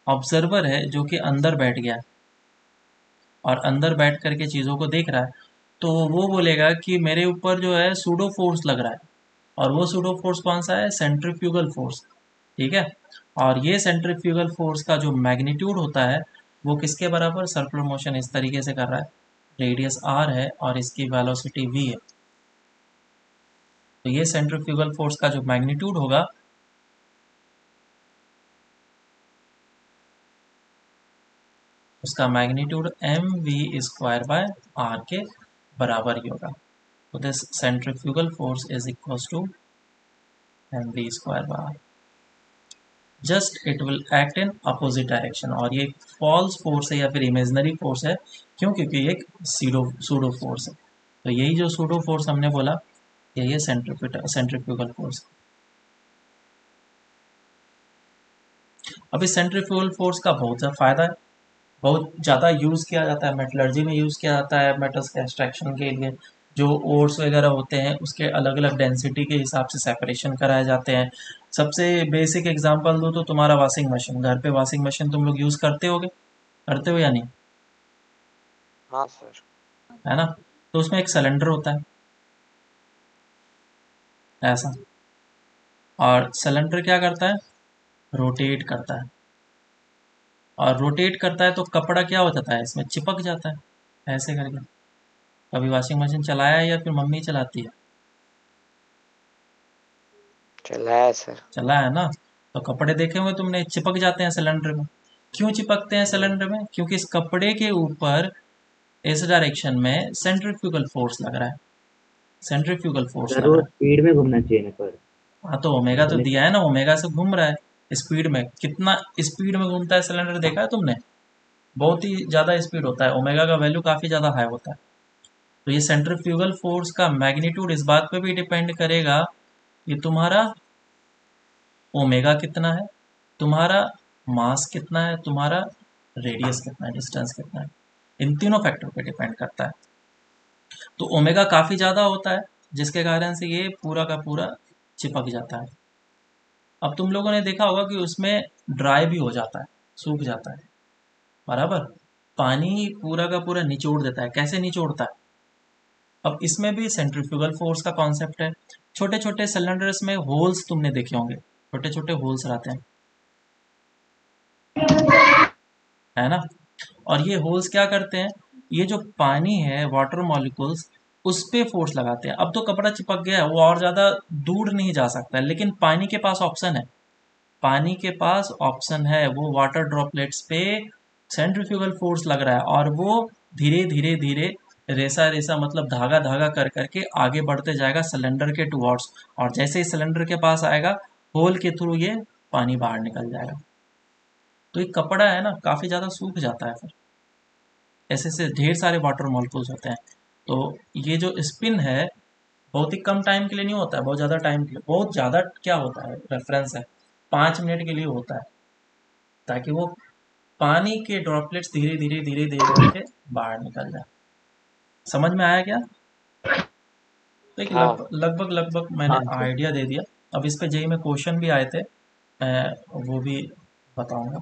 observer है जो कि अंदर बैठ गया और अंदर बैठ करके चीज़ों को देख रहा है, तो वो बोलेगा कि मेरे ऊपर जो है सूडो फोर्स लग रहा है, और वो सूडो फोर्स कौन सा है? Centrifugal force. ठीक है, और ये सेंट्रीफ्यूगल फोर्स का जो मैग्नीट्यूड होता है वो किसके बराबर? सर्कुलर मोशन इस तरीके से कर रहा है, रेडियस r है और इसकी वेलोसिटी v है। तो ये सेंट्रीफ्यूगल फोर्स का जो मैग्नीट्यूड होगा उसका मैग्नीट्यूड mv² बाय r के बराबर ही होगा। तो this centrifugal force is equals to mv² by r। Just it will act in opposite direction, और ये फॉल्स फोर्स है या फिर इमेजनरी फोर्स है। क्यों? क्योंकि ये एक सूडो फोर्स है। तो यही जो सूडो फोर्स हमने बोला, यही है सेंट्रीफ्यूगल फोर्स। अब इस सेंट्रीफ्यूगल फोर्स का बहुत ज़्यादा फायदा है, बहुत ज़्यादा यूज़ किया जाता है, मेटलर्जी में यूज़ किया जाता है मेटल्स के एक्सट्रैक्शन के लिए। जो ओर्स वगैरह होते हैं उसके अलग अलग डेंसिटी के हिसाब से सेपरेशन कराए जाते हैं। सबसे बेसिक एग्जांपल दो तो तुम्हारा वॉशिंग मशीन, घर पे वॉशिंग मशीन तुम लोग यूज़ करते हो या नहीं? हाँ सर। है ना? तो उसमें एक सिलेंडर होता है ऐसा, और सिलेंडर क्या करता है? रोटेट करता है, और रोटेट करता है तो कपड़ा क्या हो जाता है? इसमें चिपक जाता है ऐसे करके। कभी वॉशिंग मशीन चलाया है या फिर मम्मी चलाती है? चलाया सर। चला है ना? तो कपड़े देखे हुए तुमने, चिपक जाते हैं सिलेंडर में। क्यों चिपकते हैं सिलेंडर में? क्योंकि इस कपड़े के ऊपर इस डायरेक्शन में सेंट्रीफ्यूगल फोर्स लग रहा है, सेंट्रीफ्यूगल फोर्स सर लग वो रहा है। स्पीड में घूमना चाहिए ना पर। हाँ, तो ओमेगा तो दिया है ना, ओमेगा से घूम रहा है स्पीड में। कितना स्पीड में घूमता है सिलेंडर, देखा है तुमने? बहुत ही ज़्यादा स्पीड होता है, ओमेगा का वैल्यू काफ़ी ज़्यादा हाई होता है। तो ये सेंट्रीफ्यूगल फोर्स का मैग्नीट्यूड इस बात पे भी डिपेंड करेगा कि तुम्हारा ओमेगा कितना है, तुम्हारा मास कितना है, तुम्हारा रेडियस कितना है, डिस्टेंस कितना है। इन तीनों फैक्टर पे डिपेंड करता है। तो ओमेगा काफ़ी ज़्यादा होता है जिसके कारण से ये पूरा का पूरा चिपक जाता है। अब तुम लोगों ने देखा होगा कि उसमें ड्राई भी हो जाता है, सूख जाता है, बराबर। पानी पूरा का पूरा निचोड़ देता है। कैसे निचोड़ता है? अब इसमें भी सेंट्रीफ्यूगल फोर्स का कॉन्सेप्ट है। छोटे छोटे सिलेंडर्स में होल्स तुमने देखे होंगे, छोटे छोटे होल्स रहते हैं, है ना? और ये होल्स क्या करते हैं? ये जो पानी है, वाटर मॉलिक्यूल्स, उस पे फोर्स लगाते हैं। अब तो कपड़ा चिपक गया है, वो और ज़्यादा दूर नहीं जा सकता है, लेकिन पानी के पास ऑप्शन है, पानी के पास ऑप्शन है। वो वाटर ड्रॉपलेट्स पे सेंट्रीफ्यूगल फोर्स लग रहा है, और वो धीरे धीरे धीरे रेसा रेसा मतलब धागा धागा कर करके आगे बढ़ते जाएगा सिलेंडर के टुवर्ड्स, और जैसे ही सिलेंडर के पास आएगा, होल के थ्रू ये पानी बाहर निकल जाएगा। तो ये कपड़ा है ना, काफ़ी ज़्यादा सूख जाता है फिर, ऐसे ऐसे ढेर सारे वाटर मॉलिक्यूल्स होते हैं। तो ये जो स्पिन है बहुत ही कम टाइम के लिए नहीं होता है, बहुत ज़्यादा टाइम के लिए, बहुत ज़्यादा क्या होता है, रेफरेंस है 5 मिनट के लिए होता है, ताकि वो पानी के ड्रॉपलेट्स धीरे धीरे धीरे धीरे करके बाहर निकल जाए। समझ में आया क्या? तो एक हाँ लगभग मैंने हाँ सर। आइडिया दे दिया। अब इस पे जेई में क्वेश्चन भी आए थे, मैं वो भी बताऊंगा।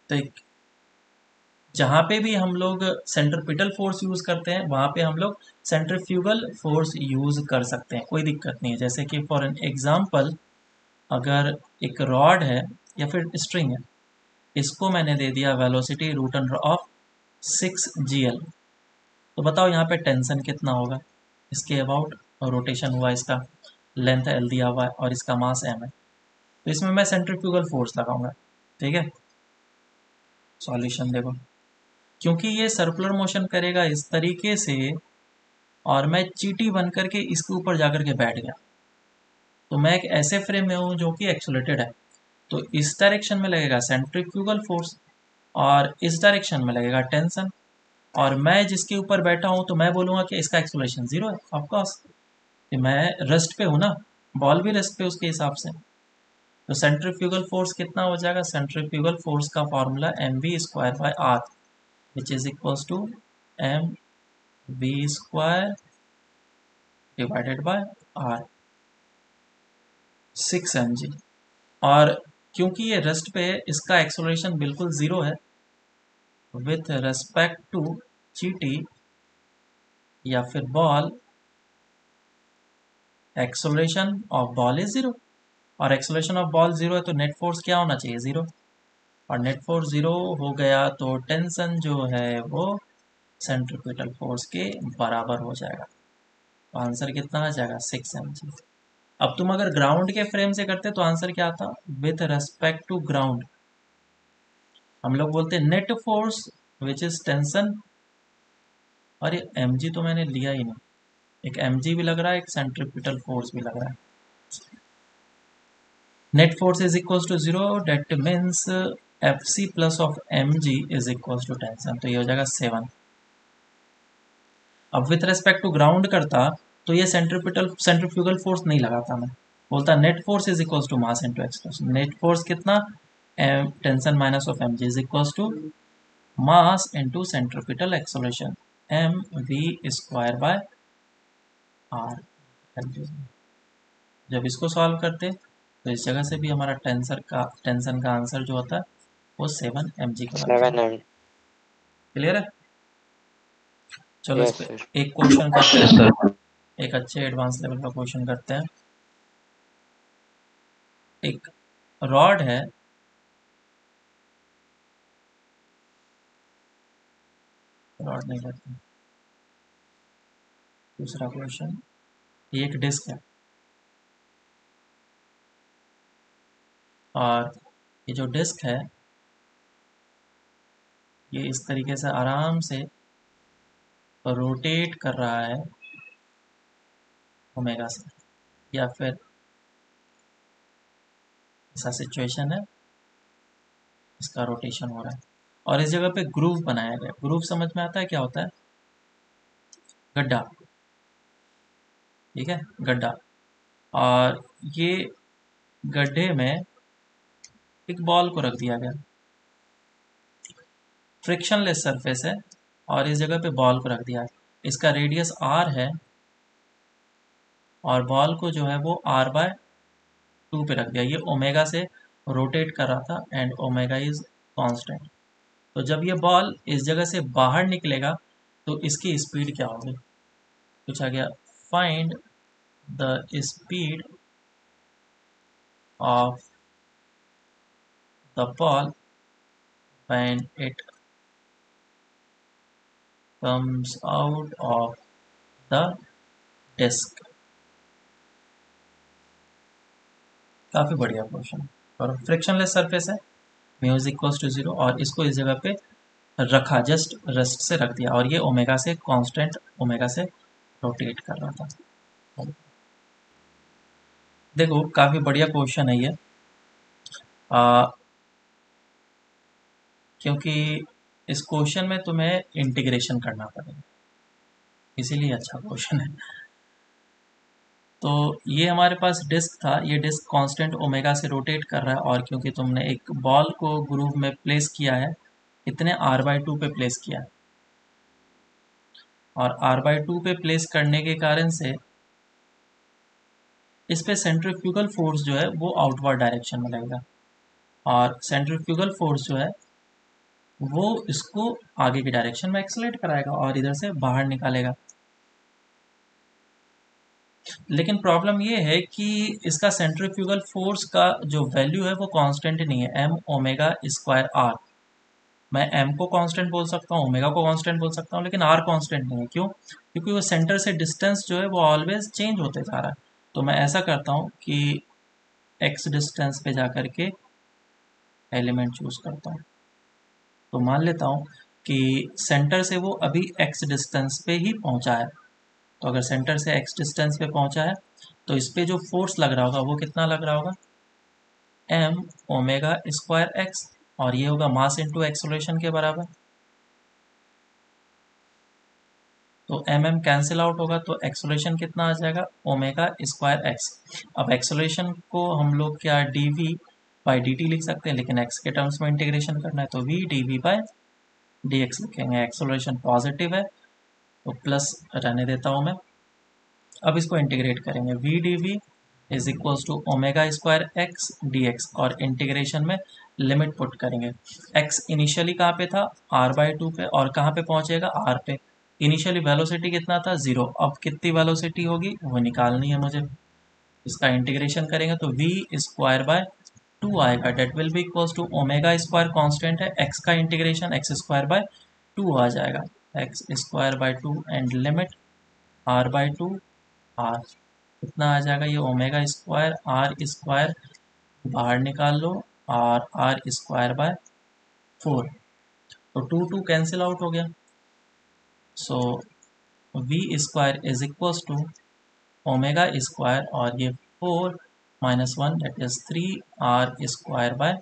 तो एक जहाँ पे भी हम लोग सेंट्रीपिटल फोर्स यूज करते हैं वहाँ पे हम लोग सेंट्रीफ्यूगल फोर्स यूज कर सकते हैं, कोई दिक्कत नहीं है। जैसे कि फॉर एन एग्जांपल, अगर एक रॉड है या फिर स्ट्रिंग है, इसको मैंने दे दिया velocity root under of 6 GL, तो बताओ यहाँ पे टेंशन कितना होगा? इसके अबाउट रोटेशन हुआ, इसका लेंथ एल दिया हुआ है और इसका मास एम है, तो इसमें मैं सेंट्रीफ्यूगल फोर्स लगाऊंगा। ठीक है, सॉल्यूशन देखो, क्योंकि ये सर्कुलर मोशन करेगा इस तरीके से और मैं चीटी बन करके इसके ऊपर जाकर के बैठ गया, तो मैं एक ऐसे फ्रेम में हूँ जो कि एक्सोलेटेड है, तो इस डायरेक्शन में लगेगा सेंट्रीफ्यूगल फोर्स और इस डायरेक्शन में लगेगा टेंशन, और मैं जिसके ऊपर बैठा हूँ तो मैं बोलूँगा कि इसका एक्सोलेशन 0 है। ऑफकोर्स कि मैं रेस्ट पे हूँ ना, बॉल भी रेस्ट पे उसके हिसाब से। तो सेंट्रीफ्यूगल फोर्स कितना हो जाएगा? सेंट्रीफ्यूगल फोर्स का formula mv²/r which is equals to mv² divided by r, 6 mg। और क्योंकि ये रेस्ट पे है, इसका एक्सोलेशन बिल्कुल 0 है विथ रेस्पेक्ट टू चीटी या फिर बॉल, एक्सोलेशन ऑफ बॉल इज 0, और एक्सोलेशन ऑफ बॉल 0 है तो नेट फोर्स क्या होना चाहिए? 0, और नेट फोर्स 0 हो गया तो टेंशन जो है वो सेंट्रीपिटल फोर्स के बराबर हो जाएगा। तो आंसर कितना आ जाएगा? 6 mg। अब तुम अगर ग्राउंड के फ्रेम से करते तो आंसर क्या आता? विथ रेस्पेक्ट टू ग्राउंड हम लोग बोलते net force which is tension, और ये mg तो मैंने लिया ही नहीं, एक mg भी लग रहा है, एक सेंट्रीपिटल फोर्स भी लग रहा है। Net force is equal to 0, that means FC plus of mg is equal to tension, तो ये हो जाएगा 7। अब विथ रेस्पेक्ट टू ग्राउंड करता तो ये सेंट्रीफ्यूगल फोर्स नहीं लगाता, मैं बोलता net force is equal to mass into acceleration. Net force कितना? Tension minus of mg is equal to mass into centripetal acceleration mv²/r। जब इसको सॉल्व करते तो इस जगह से भी हमारा टेंशन का आंसर जो होता है वो 7 mg का बनता 7 है। m। क्लियर है? चलो इस यस पे सर। एक क्वेश्चन करते हैं, एक अच्छे एडवांस लेवल का क्वेश्चन करते हैं। एक रॉड है, रॉड नहीं करते, दूसरा क्वेश्चन, ये एक डिस्क है और ये जो डिस्क है ये इस तरीके से आराम से रोटेट कर रहा है ओमेगा से, या फिर ऐसा सिचुएशन है इसका रोटेशन हो रहा है और इस जगह पे ग्रूव बनाया गया। ग्रूव समझ में आता है क्या होता है? गड्ढा, ठीक है, गड्ढा। और ये गड्ढे में एक बॉल को रख दिया गया, फ्रिक्शनलेस सरफेस है और इस जगह पे बॉल को रख दिया है, इसका रेडियस r है और बॉल को जो है वो r/2 पे रख दिया। ये ओमेगा से रोटेट कर रहा था एंड ओमेगा इज कांस्टेंट। तो जब ये बॉल इस जगह से बाहर निकलेगा तो इसकी स्पीड क्या होगी? पूछा गया find the speed of the ball when it comes out of the disk। काफ़ी बढ़िया क्वेश्चन। और फ्रिक्शनलेस सरफेस है, म्यू इज इक्वल्स टू 0 और इसको इस जगह पे रखा, जस्ट रेस्ट से रख दिया और ये ओमेगा से कांस्टेंट ओमेगा से रोटेट कर रहा था। देखो काफ़ी बढ़िया क्वेश्चन है ये, क्योंकि इस क्वेश्चन में तुम्हें इंटीग्रेशन करना पड़ेगा, इसीलिए अच्छा क्वेश्चन है। तो ये हमारे पास डिस्क था, ये डिस्क कांस्टेंट ओमेगा से रोटेट कर रहा है, और क्योंकि तुमने एक बॉल को ग्रूव में प्लेस किया है, इतने r/2 पे प्लेस किया है, और r/2 पे प्लेस करने के कारण से इस पे सेंट्रीफ्यूगल फोर्स जो है वो आउटवर्ड डायरेक्शन में लगेगा, और सेंट्रीफ्यूगल फोर्स जो है वो इसको आगे की डायरेक्शन में एक्सेलरेट कराएगा और इधर से बाहर निकालेगा। लेकिन प्रॉब्लम ये है कि इसका सेंट्रीफ्यूगल फोर्स का जो वैल्यू है वो कांस्टेंट नहीं है, m ओमेगा स्क्वायर r। मैं m को कांस्टेंट बोल सकता हूँ, ओमेगा को कांस्टेंट बोल सकता हूँ, लेकिन r कांस्टेंट नहीं है। क्यों? क्योंकि वो सेंटर से डिस्टेंस जो है वो ऑलवेज चेंज होते जा रहा है। तो मैं ऐसा करता हूँ कि x डिस्टेंस पे जा करके एलिमेंट चूज करता हूँ। तो मान लेता हूँ कि सेंटर से वो अभी x डिस्टेंस पे ही पहुँचा है। तो अगर सेंटर से x डिस्टेंस पे पहुँचा है तो इस पे जो फोर्स लग रहा होगा वो कितना लग रहा होगा, m ओमेगा स्क्वायर x, और ये होगा मास इंटू एक्सेलरेशन के बराबर। तो mm कैंसिल आउट होगा, तो एक्सेलरेशन कितना आ जाएगा, ओमेगा स्क्वायर x। अब एक्सेलरेशन को हम लोग क्या dv बाई dt लिख सकते हैं, लेकिन x के टर्म्स में इंटीग्रेशन करना है तो v dv बाई dx लिखेंगे। एक्सेलरेशन पॉजिटिव है तो प्लस रहने देता हूँ मैं। अब इसको इंटीग्रेट करेंगे, v dv is equals to omega square x d x, और इंटीग्रेशन में लिमिट पुट करेंगे। x इनिशियली कहाँ पे था, r/2 पे, और कहाँ पे पहुँचेगा, r पे। इनिशियली वेलोसिटी कितना था, 0। अब कितनी वेलोसिटी होगी वो निकालनी है मुझे। इसका इंटीग्रेशन करेंगे तो v स्क्वायर बाय 2 आएगा, that will be equals to omega square constant है, x का इंटीग्रेशन x स्क्वायर बाय 2 आ जाएगा, x square by 2 and limit r/2 r। कितना आ जाएगा, ये ओमेगा स्क्वायर आर स्क्वायर बाहर निकाल लो, और आर स्क्वायर बाय 4। तो 2 कैंसिल आउट हो गया। So v square is equals to omega square, और ये 4 minus 1 that is 3 r square by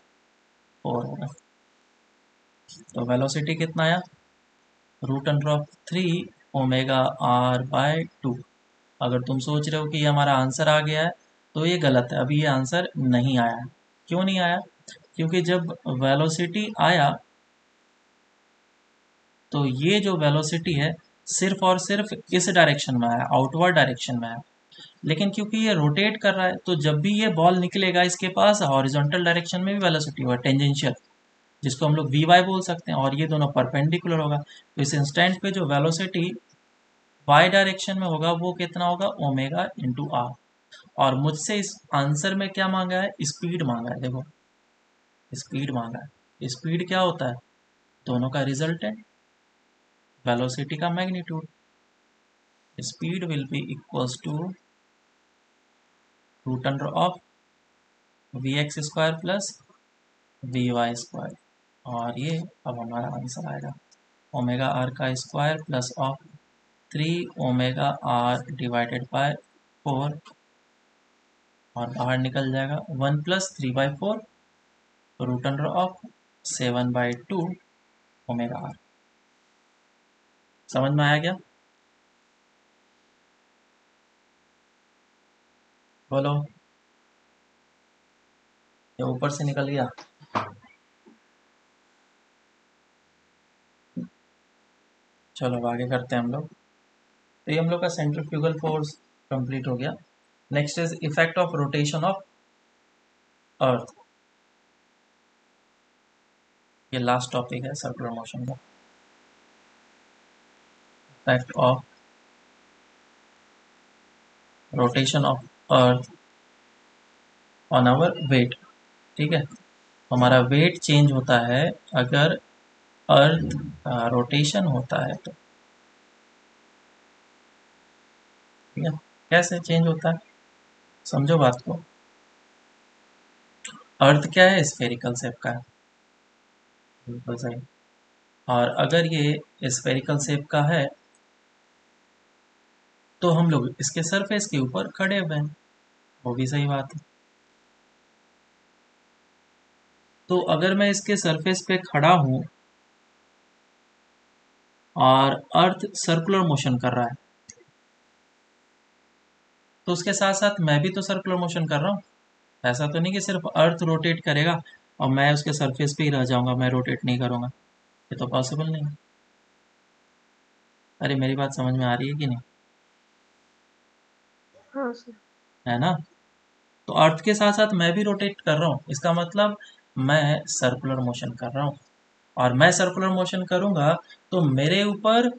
4 होगा। तो वेलोसिटी कितना आया, √3 ओमेगा r बाय 2। अगर तुम सोच रहे हो कि ये हमारा आंसर आ गया है तो ये गलत है, अभी ये आंसर नहीं आया है। क्यों नहीं आया, क्योंकि जब वेलोसिटी आया तो ये जो वेलोसिटी है सिर्फ और सिर्फ इस डायरेक्शन में आया, आउटवर्ड डायरेक्शन में आया। लेकिन क्योंकि ये रोटेट कर रहा है तो जब भी ये बॉल निकलेगा इसके पास हॉरिजॉन्टल डायरेक्शन में भी वेलोसिटी होगा, टेंजेंशियल, जिसको हम लोग वी वाई बोल सकते हैं, और ये दोनों परपेंडिकुलर होगा। तो इस इंस्टेंट पे जो वेलोसिटी वाई डायरेक्शन में होगा वो कितना होगा, ओमेगा इंटू आर। और मुझसे इस आंसर में क्या मांगा है, स्पीड मांगा है। देखो स्पीड मांगा है, स्पीड क्या होता है, दोनों का रिजल्टेंट, वेलोसिटी का magnitude. Speed will be equals to root under of v x square plus v y square, और ये अब हमारा आंसर आएगा ओमेगा आर का square plus of 3 omega r divided by 4, और बाहर निकल जाएगा 1 plus 3/4 root under of 7/2 omega r. समझ में आया क्या, बोलो, ये ऊपर से निकल गया। चलो अब आगे करते हैं हम लोग। तो ये हम लोग का सेंट्रीफ्यूगल फोर्स कंप्लीट हो गया। Next is effect of rotation of earth. ये लास्ट टॉपिक है सर्कुलर मोशन का। Effect of rotation of earth on our weight. ठीक है, हमारा वेट चेंज होता है अगर अर्थ का रोटेशन होता है तो। ठीक है, कैसे चेंज होता है समझो बात को। अर्थ क्या है, स्फेरिकल शेप का है, बिल्कुल सही। और अगर ये स्फेरिकल शेप का है तो हम लोग इसके सरफेस के ऊपर खड़े हुए हैं, वो भी सही बात है। तो अगर मैं इसके सरफेस पे खड़ा हूं और अर्थ सर्कुलर मोशन कर रहा है, तो उसके साथ साथ मैं भी तो सर्कुलर मोशन कर रहा हूँ। ऐसा तो नहीं कि सिर्फ अर्थ रोटेट करेगा और मैं उसके सरफेस पे ही रह जाऊंगा, मैं रोटेट नहीं करूंगा, ये तो पॉसिबल नहीं है। अरे मेरी बात समझ में आ रही है कि नहीं? हाँ सर। है ना? तो अर्थ के साथ साथ मैं भी रोटेट कर रहा हूँ, इसका मतलब मैं सर्कुलर मोशन कर रहा हूँ। और मैं सर्कुलर मोशन करूंगा तो मेरे ऊपर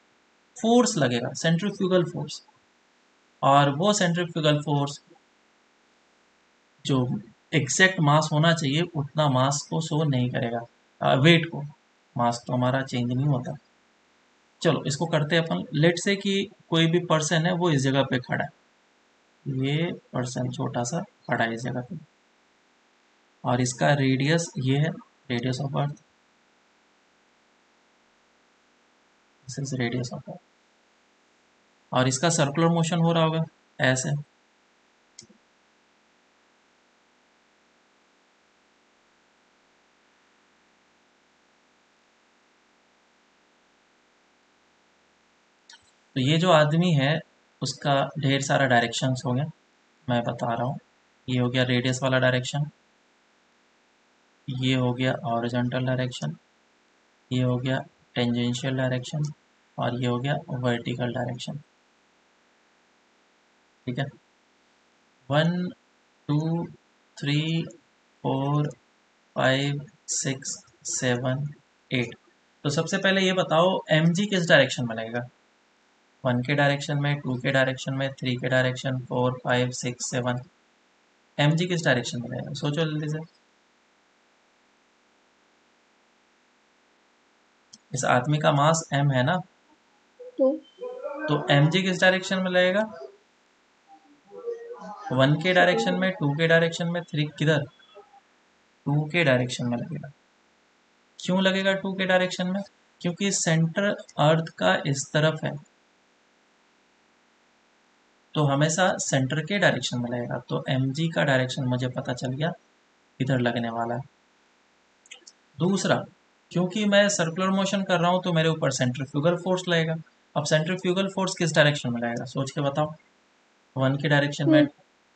फोर्स लगेगा, सेंट्रीफ्यूगल फोर्स, और वो सेंट्रीफ्यूगल फोर्स जो एग्जैक्ट मास होना चाहिए उतना मास को शो नहीं करेगा, वेट को। मास तो हमारा चेंज नहीं होता। चलो इसको करते हैं अपन। लेट से कि कोई भी पर्सन है वो इस जगह पे खड़ा है, ये पर्सन छोटा सा खड़ा है इस जगह पे, और इसका रेडियस ये है, radius of earth, this is radius of earth, और इसका सर्कुलर मोशन हो रहा होगा ऐसे। तो ये जो आदमी है उसका ढेर सारा डायरेक्शंस हो गया, मैं बता रहा हूँ। ये हो गया रेडियस वाला डायरेक्शन, ये हो गया हॉरिजॉन्टल डायरेक्शन, ये हो गया टेंजेंशियल डायरेक्शन, और ये हो गया वर्टिकल डायरेक्शन। ठीक है, 1 2 3 4 5 6 7 8। तो सबसे पहले ये बताओ mg किस डायरेक्शन में लगेगा? 1 के डायरेक्शन में, 2 के डायरेक्शन में, 3 के डायरेक्शन, 4 5 6 7। mg किस डायरेक्शन में लगेगा? सोचो जल्दी से। इस आदमी का मास m है ना, तो mg किस डायरेक्शन में लगेगा? 1 के डायरेक्शन में, 2 के डायरेक्शन में, 3 किधर? 2 के डायरेक्शन में लगेगा। क्यों लगेगा 2 के डायरेक्शन में? क्योंकि सेंटर अर्थ का इस तरफ है, तो हमेशा सेंटर के डायरेक्शन में लगेगा। तो mg का डायरेक्शन मुझे पता चल गया, इधर लगने वाला है। दूसरा, क्योंकि मैं सर्कुलर मोशन कर रहा हूँ तो मेरे ऊपर सेंट्रीफ्यूगल फोर्स लगेगा। अब सेंट्रीफ्यूगल फोर्स किस डायरेक्शन में लगेगा? सोच के बताओ। 1 के डायरेक्शन में,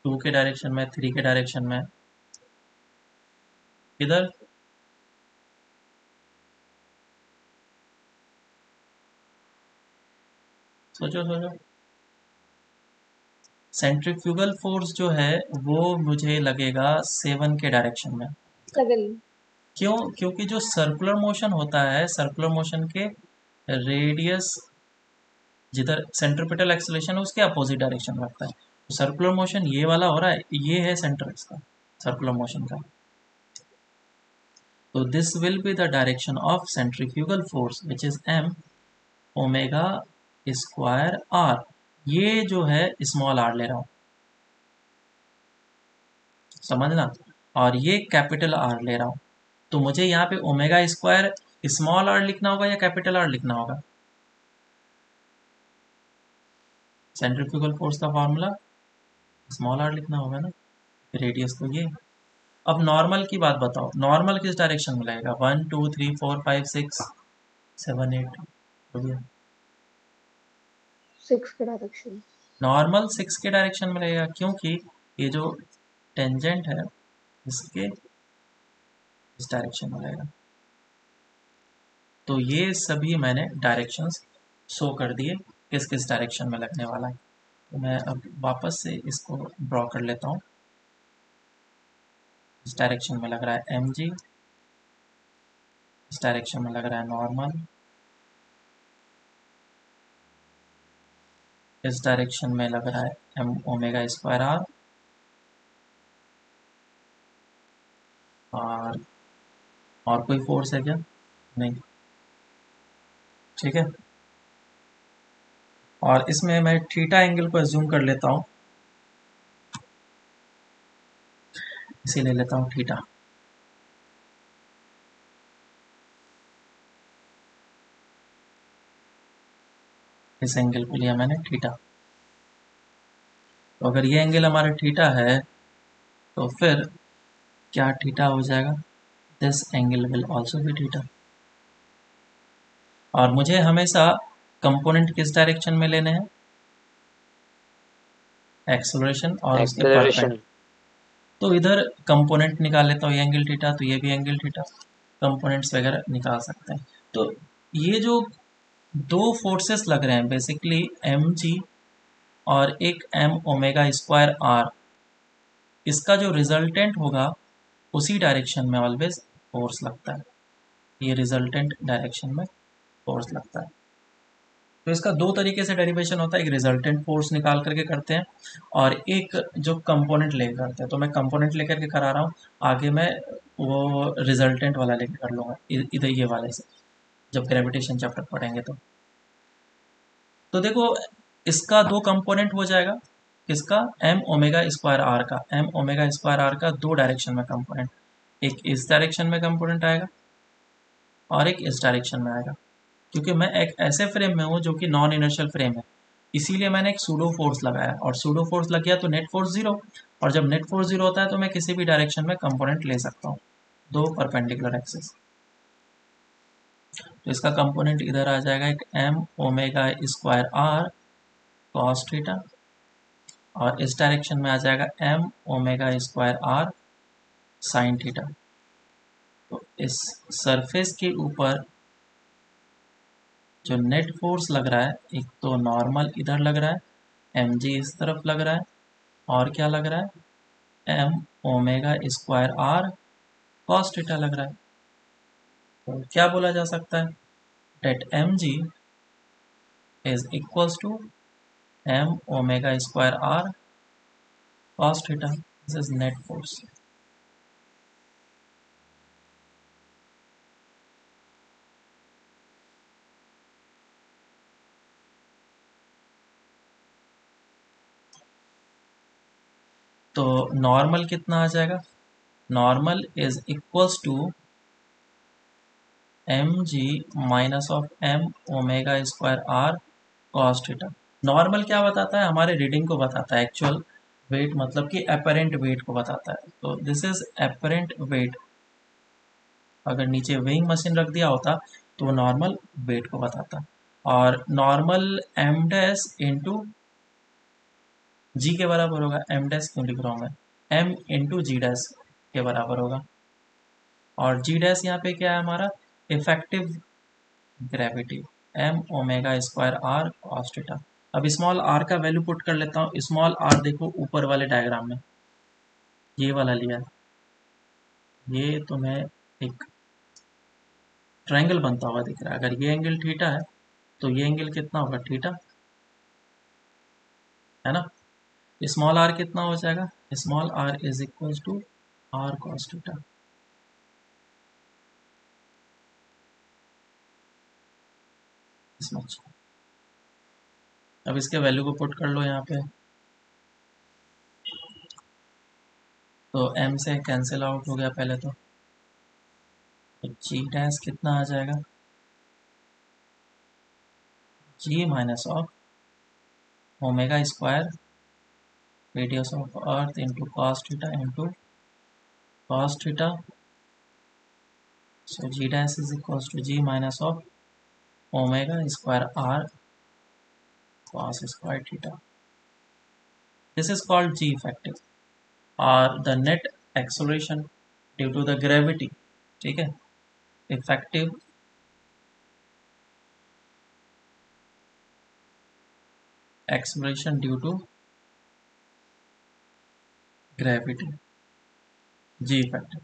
2 के डायरेक्शन में, 3 के डायरेक्शन में, इधर। सोचो सोचो। सेंट्रीफ्यूगल फोर्स जो है वो मुझे लगेगा 7 के डायरेक्शन में। क्यों? क्योंकि जो सर्कुलर मोशन होता है, सर्कुलर मोशन के रेडियस जिधर सेंट्रीपिटल एक्सेलेरेशन है उसके अपोजिट डायरेक्शन में लगता है। तो सर्कुलर मोशन ये वाला हो रहा है, ये है सेंटर इसका सर्कुलर मोशन का। तो this will be the direction of centrifugal force which is m omega square r। ये जो है स्मॉल r ले रहा हूँ, समझना, और ये कैपिटल R ले रहा हूँ। तो मुझे यहाँ पे ओमेगा स्क्वायर स्मॉल r लिखना होगा या कैपिटल R लिखना होगा? सेंट्रीफ्यूगल फोर्स का फॉर्मूला स्मॉल r लिखना होगा ना, रेडियस तो ये। अब नॉर्मल की बात बताओ, नॉर्मल किस डायरेक्शन में लगेगा? 1 2 3 4 5 6 7 8 हो गया। 6 के डायरेक्शन। नॉर्मल 6 के डायरेक्शन में लगेगा, क्योंकि ये जो टेंजेंट है इसके इस डायरेक्शन में लगेगा। तो ये सभी मैंने डायरेक्शंस शो कर दिए किस किस डायरेक्शन में लगने वाला है। तो मैं अब वापस से इसको ड्रॉ कर लेता हूँ। इस डायरेक्शन में लग रहा है mg, इस डायरेक्शन में लग रहा है नॉर्मल, इस डायरेक्शन में लग रहा है m ओमेगा स्क्वायर r, और कोई फोर्स है क्या? नहीं। ठीक है, और इसमें मैं थीटा एंगल को एज्यूम कर लेता हूँ, इसे ले लेता हूँ थीटा। इस एंगल को लिया मैंने थीटा। तो अगर ये एंगल हमारा थीटा है तो फिर क्या थीटा हो जाएगा? This angle will also be theta. और मुझे हमेशा कंपोनेंट किस डायरेक्शन में लेने हैं? एक्सेलरेशन और उसके Acceleration. तो इधर कंपोनेंट निकाल लेता हूँ, ये एंगल थीटा, तो ये भी एंगल थीटा, कंपोनेंट्स वगैरह निकाल सकते हैं। तो ये जो दो फोर्सेस लग रहे हैं बेसिकली एम जी और एक एम ओमेगा स्क्वायर आर, इसका जो रिजल्टेंट होगा उसी डायरेक्शन में ऑलवेज फोर्स लगता है, ये रिजल्टेंट डायरेक्शन में फोर्स लगता है। तो इसका दो तरीके से डेरिवेशन होता है, एक रिजल्टेंट फोर्स निकाल करके करते हैं और एक जो कंपोनेंट लेकर करते हैं। तो मैं कंपोनेंट लेकर के करा रहा हूँ, आगे मैं वो रिजल्टेंट वाला लेकर कर लूँगा इधर ये वाले से, जब ग्रेविटेशन चैप्टर पढ़ेंगे तो देखो इसका दो कंपोनेंट हो जाएगा, किसका, एम ओमेगा स्क्वायर आर का, एम ओमेगा स्क्वायर आर का दो डायरेक्शन में कंपोनेंट, एक इस डायरेक्शन में कंपोनेंट आएगा और एक इस डायरेक्शन में आएगा। क्योंकि मैं एक ऐसे फ्रेम में हूँ जो कि नॉन इनर्शियल फ्रेम है, इसीलिए मैंने एक सूडो फोर्स लगाया और सूडो फोर्स लग गया तो नेट फोर्स जीरो, और जब नेट फोर्स जीरो होता है तो मैं किसी भी डायरेक्शन में कंपोनेंट ले सकता हूँ, दो परपेंडिकुलर एक्सिस। तो इसका कंपोनेंट इधर आ जाएगा एक m omega square r cos theta, और इस डायरेक्शन में आ जाएगा m omega square r sine theta. तो इस सरफेस के ऊपर जो नेट फोर्स लग रहा है, एक तो नॉर्मल इधर लग रहा है, एम जी इस तरफ लग रहा है, और क्या लग रहा है, m omega square r cos theta लग रहा है। तो क्या बोला जा सकता है, that m ji is equals to m omega square r cos theta. This is net force. तो नॉर्मल कितना आ जाएगा, normal is equals to m g minus of m omega square r cos theta. Normal क्या बताता है, हमारे reading को बताता है, एक्चुअल वेट मतलब कि अपरेंट वेट को बताता है। तो दिस इज अपरेंट वेट, अगर नीचे वेइंग मशीन रख दिया होता तो वो नॉर्मल वेट को बताता, और नॉर्मल एम डैश इंटू जी के बराबर होगा, एम डैश क्यों लिख रहा हूँ मैं, एम इंटू जी डैश के बराबर होगा, और जी डैश यहाँ पे क्या है हमारा, effective gravity, m omega square r cos theta. अब स्मॉल आर का वैल्यू पुट कर लेता हूँ, स्मॉल आर देखो ऊपर वाले डायग्राम में ये वाला लिया है, ये तुम्हें एक ट्रायंगल बनता हुआ दिख रहा है, अगर ये एंगल थीटा है तो ये एंगल कितना होगा, थीटा है ना। स्मॉल आर कितना हो जाएगा, small r is equal to r cos theta. अब इसके वैल्यू को पुट कर लो यहाँ पे, तो m से कैंसिल आउट हो गया पहले तो g डैश कितना आ जाएगा, g minus of omega square radius of earth into cos theta into cos theta. So g dash is equals to g minus of omega square r cos square theta. This is called g effective or the net acceleration due to the gravity. ठीक है, effective acceleration due to gravity, g effective.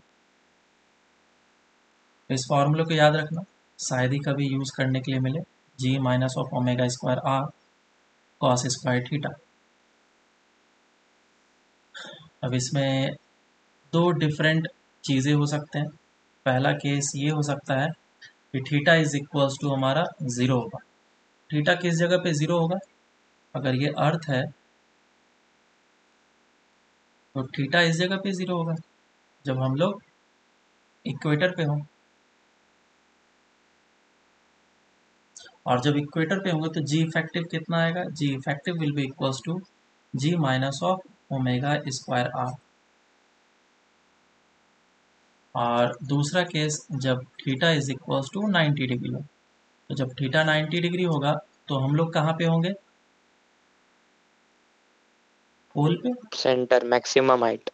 इस फॉर्मूले को याद रखना, शायद ही कभी use करने के लिए मिले, g minus of omega square r cos square theta. अब इसमें दो डिफरेंट चीज़ें हो सकते हैं। पहला केस ये हो सकता है कि थीटा इज इक्वल्स टू हमारा ज़ीरो होगा। थीटा किस जगह पे ज़ीरो होगा, अगर ये अर्थ है तो थीटा इस जगह पे ज़ीरो होगा जब हम लोग इक्वेटर पे हों, और जब इक्वेटर पे होंगे तो जी इफेक्टिव कितना आएगा, G effective will be equals to G minus of omega square R. और दूसरा केस जब theta is equals to 90 degree हो, तो जब थीटा 90 डिग्री होगा तो हम लोग कहाँ पे होंगे, पोल पे, सेंटर मैक्सिमम हाइट।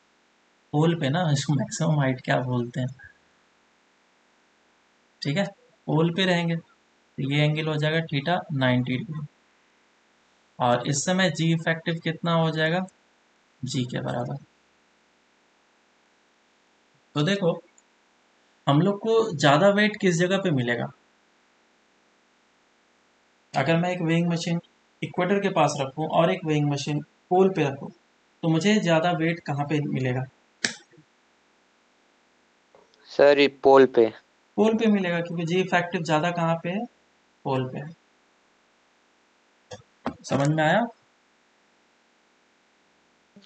पोल पे ना, इसको मैक्सिमम हाइट क्या बोलते हैं, ठीक है, पोल पे रहेंगे तो ये एंगल हो जाएगा थीटा 90 डिग्री। और इस समय जी इफेक्टिव कितना हो जाएगा, जी के बराबर। तो देखो हम लोग को ज़्यादा वेट किस जगह पे मिलेगा, अगर मैं एक वेइंग मशीन इक्वेटर के पास रखूं और एक वेइंग मशीन पोल पे रखूं तो मुझे ज़्यादा वेट कहाँ पे मिलेगा, सर ये पोल पे। पोल पे मिलेगा, क्योंकि जी इफेक्टिव ज़्यादा कहाँ पे है, पोल पे है। समझ में आया?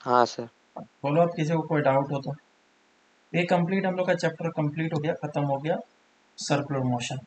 हाँ सर। बोलो अब किसी को कोई डाउट हो तो। ये कंप्लीट हम लोग का चैप्टर कंप्लीट हो गया, खत्म हो गया सर्कुलर मोशन।